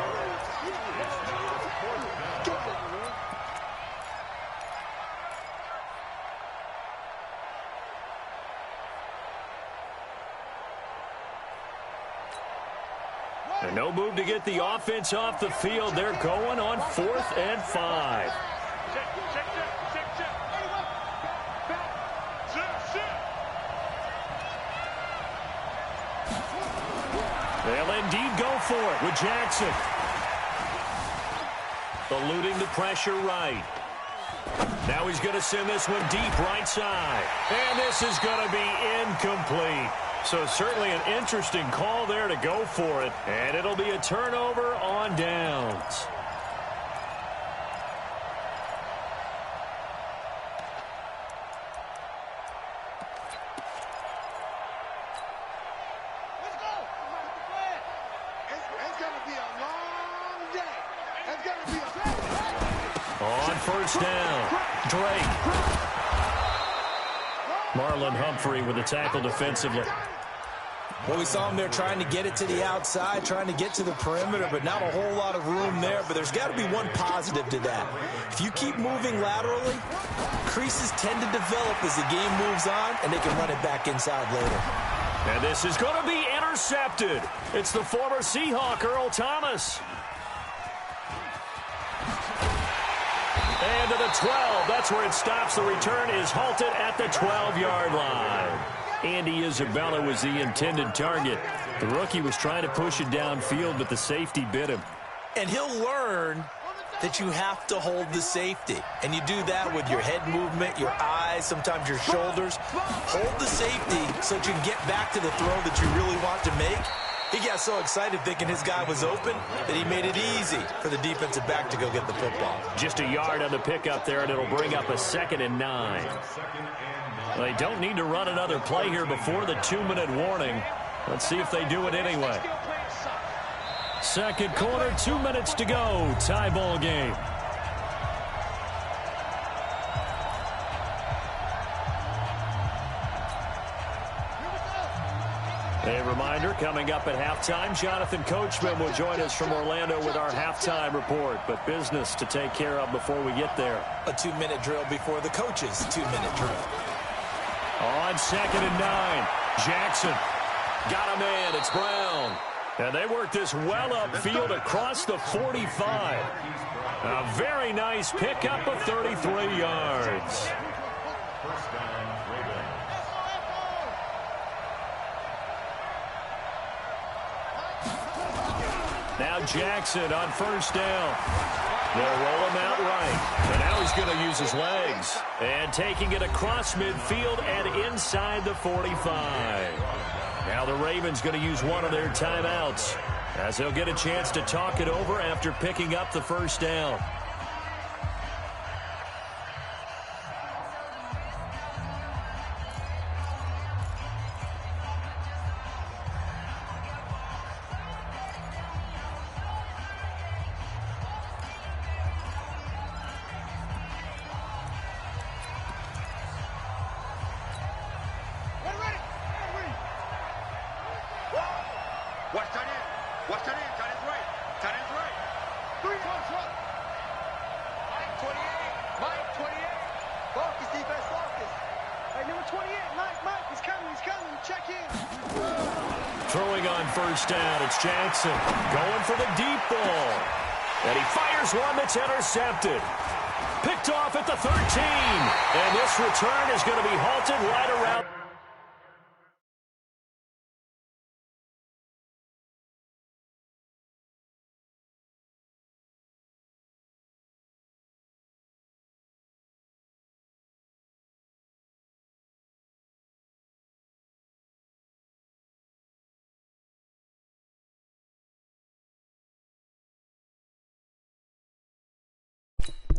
And no move to get the offense off the field. They're going on 4th and 5. They'll indeed go for it with Jackson. Eluding the pressure right. Now he's going to send this one deep right side. And this is going to be incomplete. So certainly an interesting call there to go for it. And it'll be a turnover on downs. On first down, Drake. Marlon Humphrey with a tackle defensively. Well, we saw him there trying to get it to the outside, trying to get to the perimeter, but not a whole lot of room there. But there's got to be one positive to that. If you keep moving laterally, creases tend to develop as the game moves on, and they can run it back inside later. And this is going to be intercepted. It's the former Seahawk, Earl Thomas. And to the 12. That's where it stops. The return is halted at the 12-yard line. Andy Isabella was the intended target. The rookie was trying to push it downfield, but the safety bit him. And he'll learn that you have to hold the safety. And you do that with your head movement, your eyes, sometimes your shoulders. Hold the safety so that you can get back to the throw that you really want to make. He got so excited thinking his guy was open that he made it easy for the defensive back to go get the football. Just a yard on the pickup there, and it'll bring up a 2nd and 9. They don't need to run another play here before the 2-minute warning. Let's see if they do it anyway. Second quarter, 2 minutes to go. Tie ball game. A reminder, coming up at halftime, Jonathan Coachman will join us from Orlando with our halftime report. But business to take care of before we get there. A 2-minute drill before the coach's 2-minute drill. On 2nd and 9, Jackson got a man. It's Brown. And they work this well upfield across the 45. A very nice pickup of 33 yards. First down, Ravens. Now Jackson on first down. They'll roll him out right. And now he's going to use his legs. And taking it across midfield and inside the 45. Now the Ravens going to use one of their timeouts as they'll get a chance to talk it over after picking up the first down. Watch tight end. Watch tight end. Tight end's right. Tight end's right. 3 yards right. Mike 28. Mike 28. Focus, defense, focus. Hey, number 28. Mike, he's coming. He's coming. Check in. Throwing on first down, it's Jackson. Going for the deep ball. And he fires one that's intercepted. Picked off at the 13. And this return is going to be halted right around.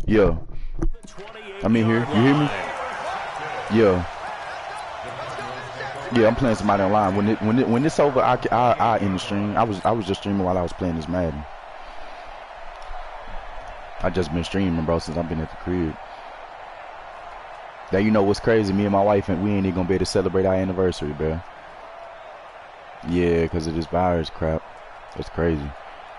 Yo, I'm in here. You hear me? Yo. Yeah, I'm playing somebody online. When this over, I end the stream. I was just streaming while I was playing this Madden. I just been streaming, bro, since I've been at the crib. Now you know what's crazy? Me and my wife, and we ain't even gonna be able to celebrate our anniversary, bro. Yeah, because of this virus crap. That's crazy.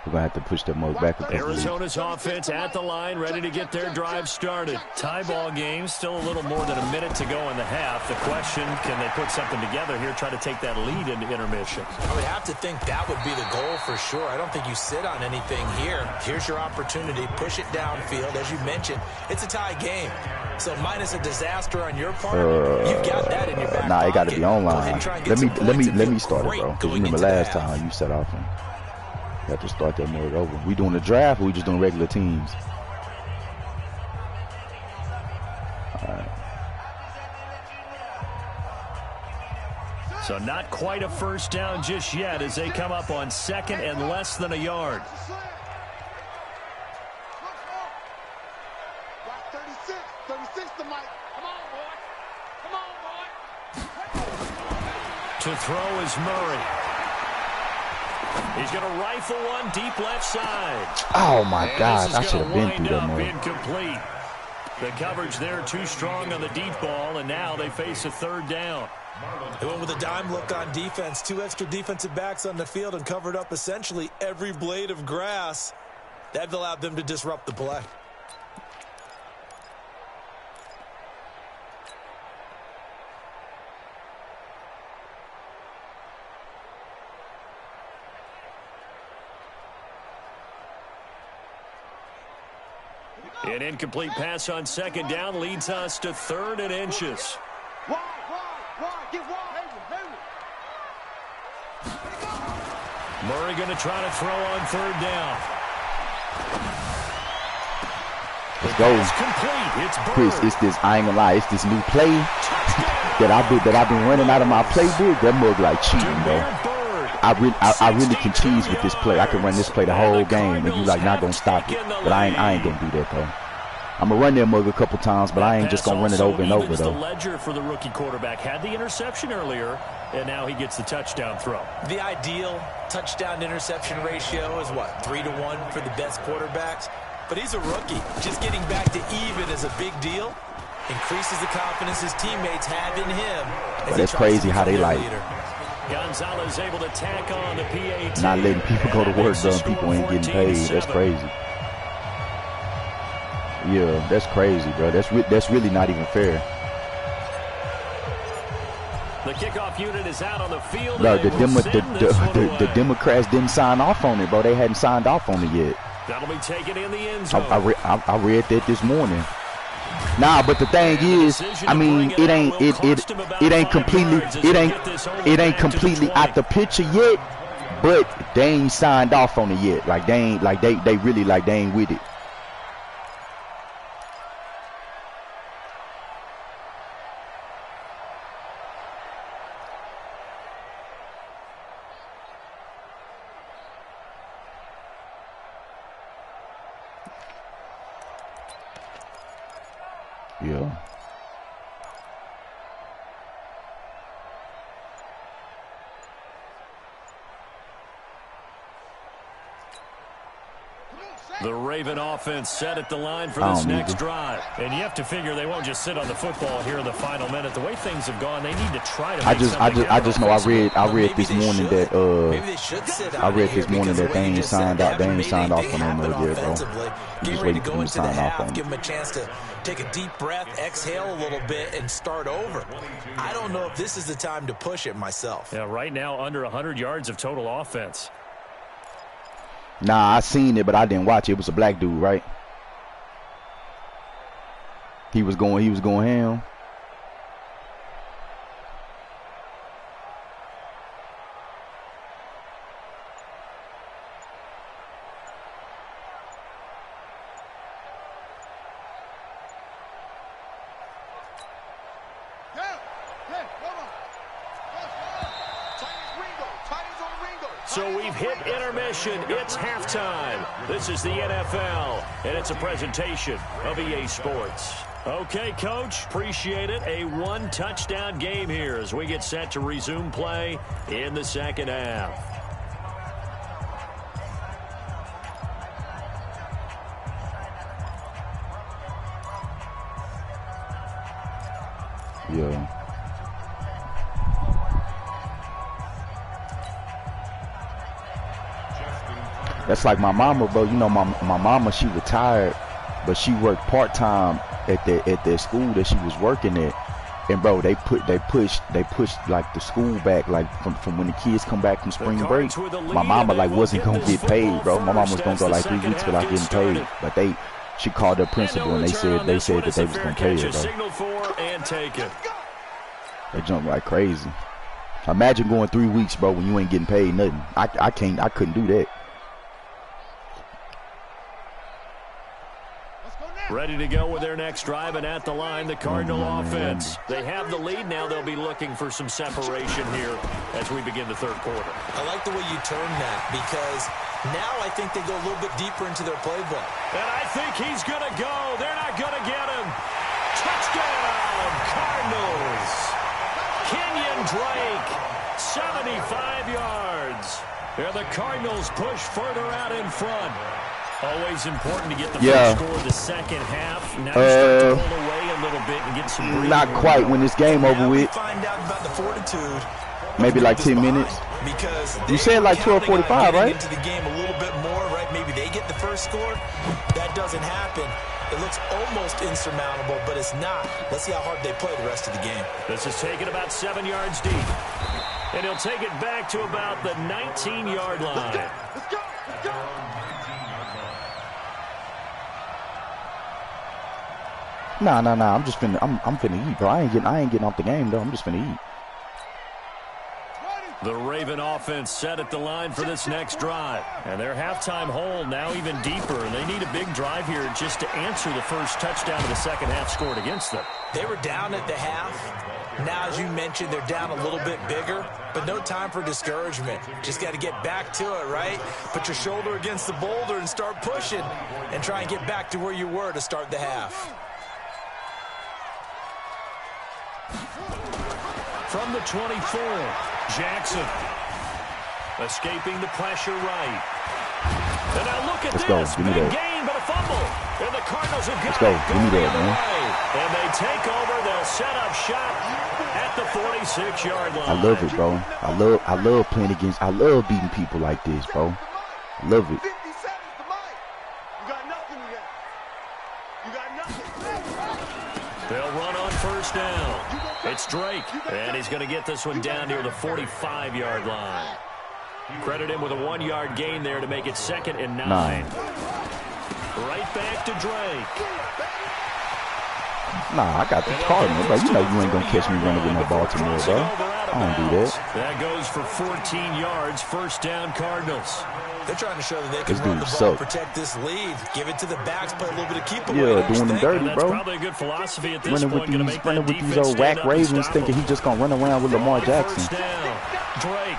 We're going to have to push that mug back a couple of weeks. Arizona's offense at the line, ready to get their drive started. Tie ball game, still a little more than a minute to go in the half. The question, can they put something together here, try to take that lead into intermission? I would have to think that would be the goal for sure. I don't think you sit on anything here. Here's your opportunity. Push it downfield. As you mentioned, it's a tie game. So minus a disaster on your part, you've got that in your back Nah, it got to be online. Let me start it, great bro. Because remember last time you set off and you have to start that mug over. We doing the draft or we just doing regular teams? All right. So not quite a first down just yet as they come up on second and less than a yard. 36 to Mike. Come on, boy. Come on, boy. To throw is Murray. He's going to rifle one deep left side. Oh, my God. I This is should going have to been through wind that up mug. incomplete. The coverage there too strong on the deep ball, and now they face a third down. They went with a dime look on defense. 2 extra defensive backs on the field and covered up essentially every blade of grass. That allowed them to disrupt the play. An incomplete pass on second down leads us to 3rd and inches. Wide, get wide. Murray going to try to throw on 3rd down. Let's go. It's complete. It's Bird. Chris, it's this, I ain't gonna lie, it's this new play that I've been running out of my playbook. That mug like cheating, bro. I really can cheese with this play. I can run this play the whole game, and you like not gonna stop it. But I ain't gonna do that though. I'm gonna run that mug a couple times, but I ain't just gonna run it over and over The though. ledger for the rookie quarterback had the interception earlier, and now he gets the touchdown throw. The ideal touchdown-interception ratio is what, 3-to-1 for the best quarterbacks? But he's a rookie. Just getting back to even is a big deal. Increases the confidence his teammates have in him. But it's crazy how they like Gonzalez able to tack on the PAT. not letting people go to work though, and people ain't getting paid. That's crazy. Yeah, that's crazy, bro. That's really not even fair. The kickoff unit is out on the field. No, the Democrats didn't sign off on it, bro. They hadn't signed off on it yet. That'll be taken in the end zone. I read that this morning. Nah, but the thing is, I mean, it ain't completely out the picture yet. But they ain't signed off on it yet. Like they ain't they really like they ain't with it. Yeah. The Raven offense set at the line for this next drive. And you have to figure they won't just sit on the football here in the final minute. The way things have gone, they need to try to make I just know I read this morning that they ain't signed off on them yet, bro. You just waiting for them to sign off on it. Give them a chance to take a deep breath, exhale a little bit, and start over. I don't know if this is the time to push it myself. Yeah, right now under 100 yards of total offense. Nah, I seen it, but I didn't watch it. It was a black dude, right? He was going ham. So we've hit intermission. It's halftime. This is the NFL, and it's a presentation of EA Sports. Okay, Coach, appreciate it. A one-touchdown game here as we get set to resume play in the second half. Yeah. That's like my mama, bro. You know, my mama, she retired, but she worked part-time at their school that she was working at. And bro, they pushed like the school back, like from when the kids come back from spring break. My mama like wasn't gonna get paid, bro. My mama was gonna go like 3 weeks without getting paid. But she called her principal and they said that they was gonna pay her, bro. They jumped like crazy. Imagine going 3 weeks, bro, when you ain't getting paid nothing. I couldn't do that. Ready to go with their next drive, and at the line, the Cardinal offense. They have the lead now. They'll be looking for some separation here as we begin the third quarter. I like the way you turn that, because now I think they go a little bit deeper into their playbook. And I think he's going to go. They're not going to get him. Touchdown, Cardinals. Kenyon Drake, 75 yards. And the Cardinals push further out in front. Always important to get the first score of the second half. Now you start to pull away a little bit and get some breathing. Not quite when this game over with. Find out about the fortitude. Maybe like 10 minutes. Because you said like 12:45, right? Into the game a little bit more, right? Maybe they get the first score. That doesn't happen. It looks almost insurmountable, but it's not. Let's see how hard they play the rest of the game. This is taken about 7 yards deep. And he'll take it back to about the 19-yard line. Let's go. Let's go. Nah. I'm just finna. I'm finna eat, bro. I ain't getting off the game though. I'm just finna eat. The Raven offense set at the line for this next drive. And their halftime hole now even deeper. And they need a big drive here just to answer the first touchdown of the second half scored against them. They were down at the half. Now, as you mentioned, they're down a little bit bigger, but no time for discouragement. Just got to get back to it, right? Put your shoulder against the boulder and start pushing and try and get back to where you were to start the half. From the 24, Jackson escaping the pressure right. And now look at this. Big gain, but a fumble. And the Cardinals have got Let's go. Give me that, man. And they take over. They'll set up shop at the 46-yard line. I love it, bro. I love playing against. I love beating people like this, bro. I love it. 50 seconds to mine. You got nothing yet. You got nothing. They'll run on first down. It's Drake, and he's going to get this one down near the 45-yard line. Credit him with a 1-yard gain there to make it 2nd and 9. Right back to Drake. Nah, I got the Cardinals, bro. You know you ain't going to catch me running with no Baltimore, bro. I don't do that. That goes for 14 yards. First down, Cardinals. They're trying to show that they can run the ball, protect this lead, give it to the backs, play a little bit of keep away. Yeah, doing them dirty, bro. That's probably a good philosophy at this point. Running with these old whack Ravens, thinking he's just gonna run around with Lamar Jackson. Drake.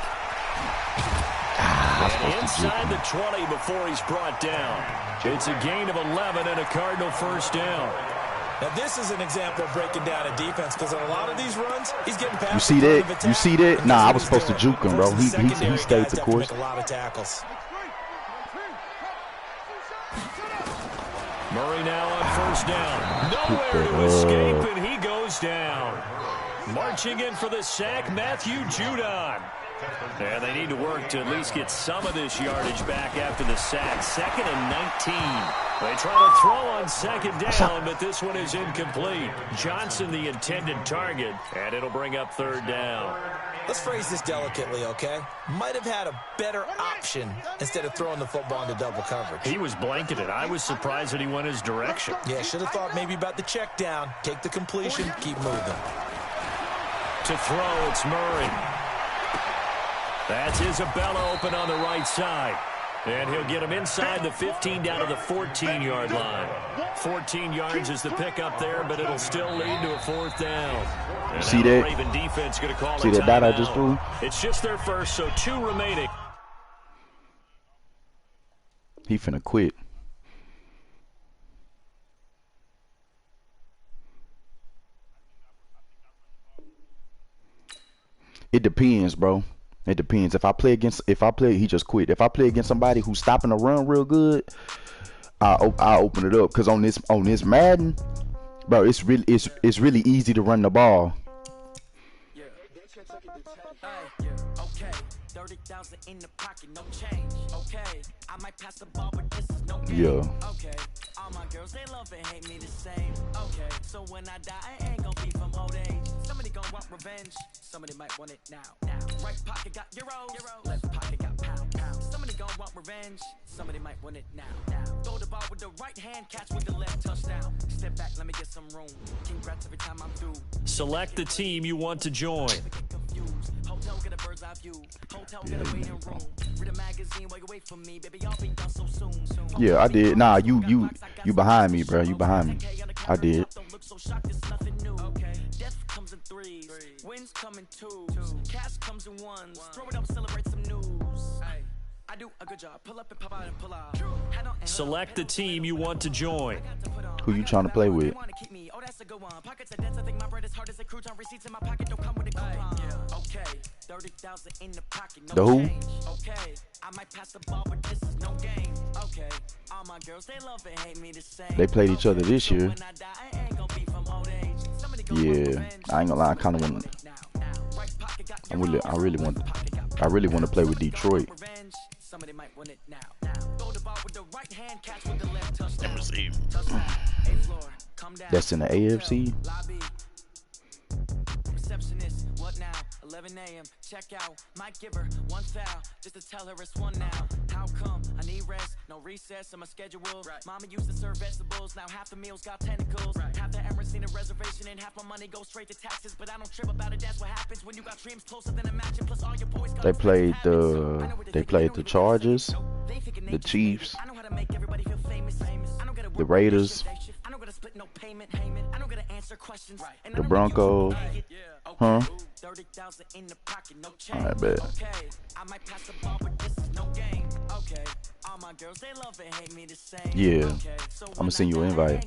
Inside the 20 before he's brought down. It's a gain of 11 and a Cardinal first down. Now this is an example of breaking down a defense, because on a lot of these runs, he's getting past. You see that? You see that? Nah, I was supposed to juke him, bro. He stayed the course. A lot of tackles. Murray now on first down. Nowhere to escape, and he goes down. Marching in for the sack, Matthew Judon. And they need to work to at least get some of this yardage back after the sack. 2nd and 19. They try to throw on second down, but this one is incomplete. Johnson the intended target, and it'll bring up third down. Let's phrase this delicately, okay? Might have had a better option instead of throwing the football into double coverage. He was blanketed. I was surprised that he went his direction. Yeah, should have thought maybe about the check down. Take the completion, keep moving. To throw, it's Murray. That's Isabella open on the right side. And he'll get him inside the 15 down to the 14-yard line. 14 yards is the pickup there, but it'll still lead to a fourth down. And see that? Raven defense going to call see that dot I just threw? It's just their first, so 2 remaining. He finna quit. It depends, bro. It depends. If I play, he just quit. If I play against somebody who's stopping the run real good, I'll open it up. Cause on this Madden, bro, it's really easy to run the ball. 30,000 in the pocket, no change. Okay, I might pass the ball, but this is no game. Yeah. Okay, all my girls, they love and hate me the same. Okay, so when I die, I ain't gonna be from old age. Somebody gonna want revenge, somebody might want it now. Right pocket got euros, left pocket got pounds. Somebody gonna want revenge, somebody might want it now. Throw the ball with the right hand, catch with the left, touchdown. Step back, let me get some room. Congrats every time I'm through. Select the team you want to join. Hotel get a bird's eye view. Hotel get a waiting room. Read a magazine while you wait for me, baby. I'll be done so soon. Yeah, I did. Nah, you behind me, bro. You behind me. I did. Don't look so shocked, it's nothing new. Death comes in threes, wins come in twos, cash comes in ones. Throw it up, celebrate some news. I do a good job. Pull up and pop out and pull out. Select the team you want to join. Who you trying to play with? Oh, that's a good one. Pockets are dense. I think my bread is hard as a crouton. Receipts in my pocket don't come with a coupon. Okay, 30,000 in the pocket. No The who? change. Okay, I might pass the ball, but this is no game. Okay, all my girls, they love and hate me the same. They played each other this year. When I die, I ain't gonna be from old age. Somebody go Yeah, I ain't gonna lie. I kind of want. I really want to play with Detroit. Somebody might win it now. Throw the ball with the right hand, catch with the left, touchdown. Receive. That's in the AFC. Receptionist, what now? 11 a.m. Check out. Might give her one foul just to tell her it's one now. How come? I need rest, no recess in my schedule. Mama used to serve vegetables, now half the meals got tentacles. Half the Emirates need a reservation and half my money goes straight to taxes. But I don't trip about it, that's what happens when you got dreams closer than a match. And plus all your boys got They played the Chargers, the Chiefs, the Raiders, the Broncos. Huh? I bet. Yeah, I'm gonna send you an invite.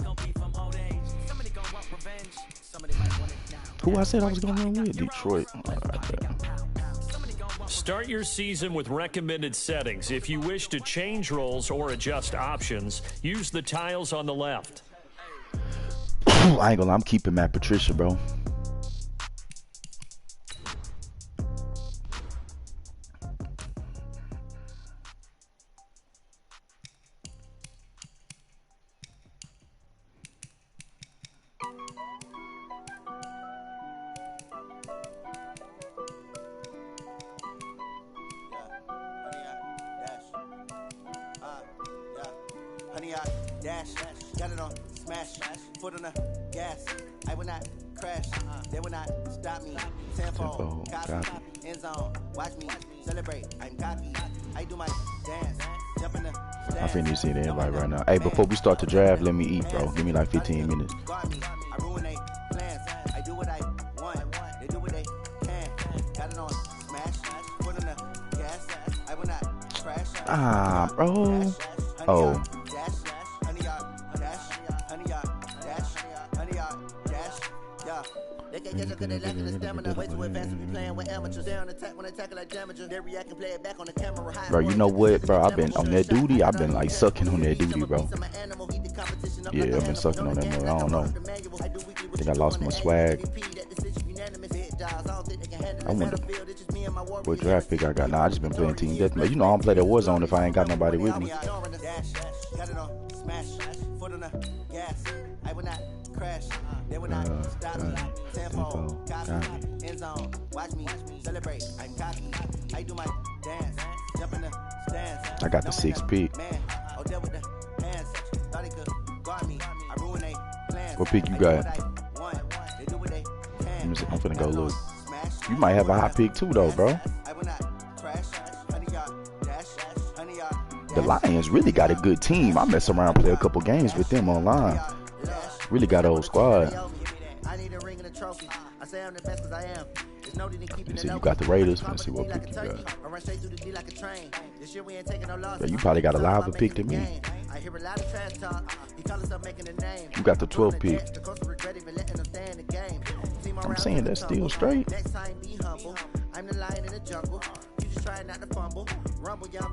Who I said I was gonna run with? Detroit. Start your season with recommended settings. If you wish to change roles or adjust options, use the tiles on the left. I ain't gonna lie, I'm keeping Matt Patricia, bro. Dash, got it on, smash, foot on the gas. I will not crash, they will not stop me. Tenfold, copy, end zone, watch me celebrate. I'm cocky, I do my dance, jump in the stands. I finna see the invite right now. Hey, before we start the draft, let me eat, bro. Give me like 15 minutes. Guard me, I ruin they plans. I do what I want, they do what they can. Got it on, smash, foot on the gas. I will not crash. Ah, bro. Oh. They can't catch up to their lack of the stamina. Way too advanced to be playing with amateurs. They on attack when they tackle like damages. They react and play it back on the camera. Bro, you know what, bro? I've been on that duty. I've been like sucking on that duty, bro. Yeah, I've been sucking on that mode. I don't know. I think I lost my swag. I wonder what draft pick I got. Nah, I just been playing team deathmatch. You know I don't play that Warzone if I ain't got nobody with me. Crash, they will not stop me. Tenfold, copy, end zone, watch me celebrate. I'm cocky, I do my dance, jump in the stands. I got the 6th pick. What pick you got? I'm finna go look. You might have a hot pick too, though, bro. The Lions really got a good team. I mess around, play a couple games with them online. Really got a whole squad. You see, you got the Raiders. Let's see what pick you got. Yeah, you probably got a live pick to me. You got the 12th pick. I'm saying that's still straight.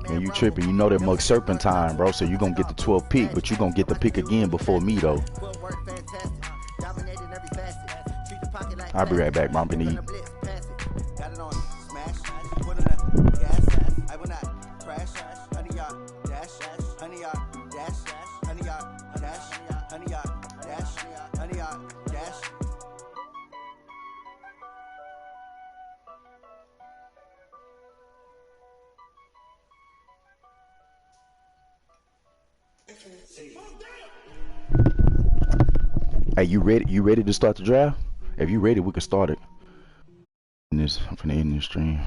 And you tripping, you know that Mug Serpentine, bro. So you gonna get the 12th pick, but you gonna get the pick again before me, though. I'll be right back, bro. I'm gonna eat. dash, honey yacht, dash, honey yacht, dash. Hey, you ready? You ready to start the draft? If you ready, we can start it. I'm finna end this stream.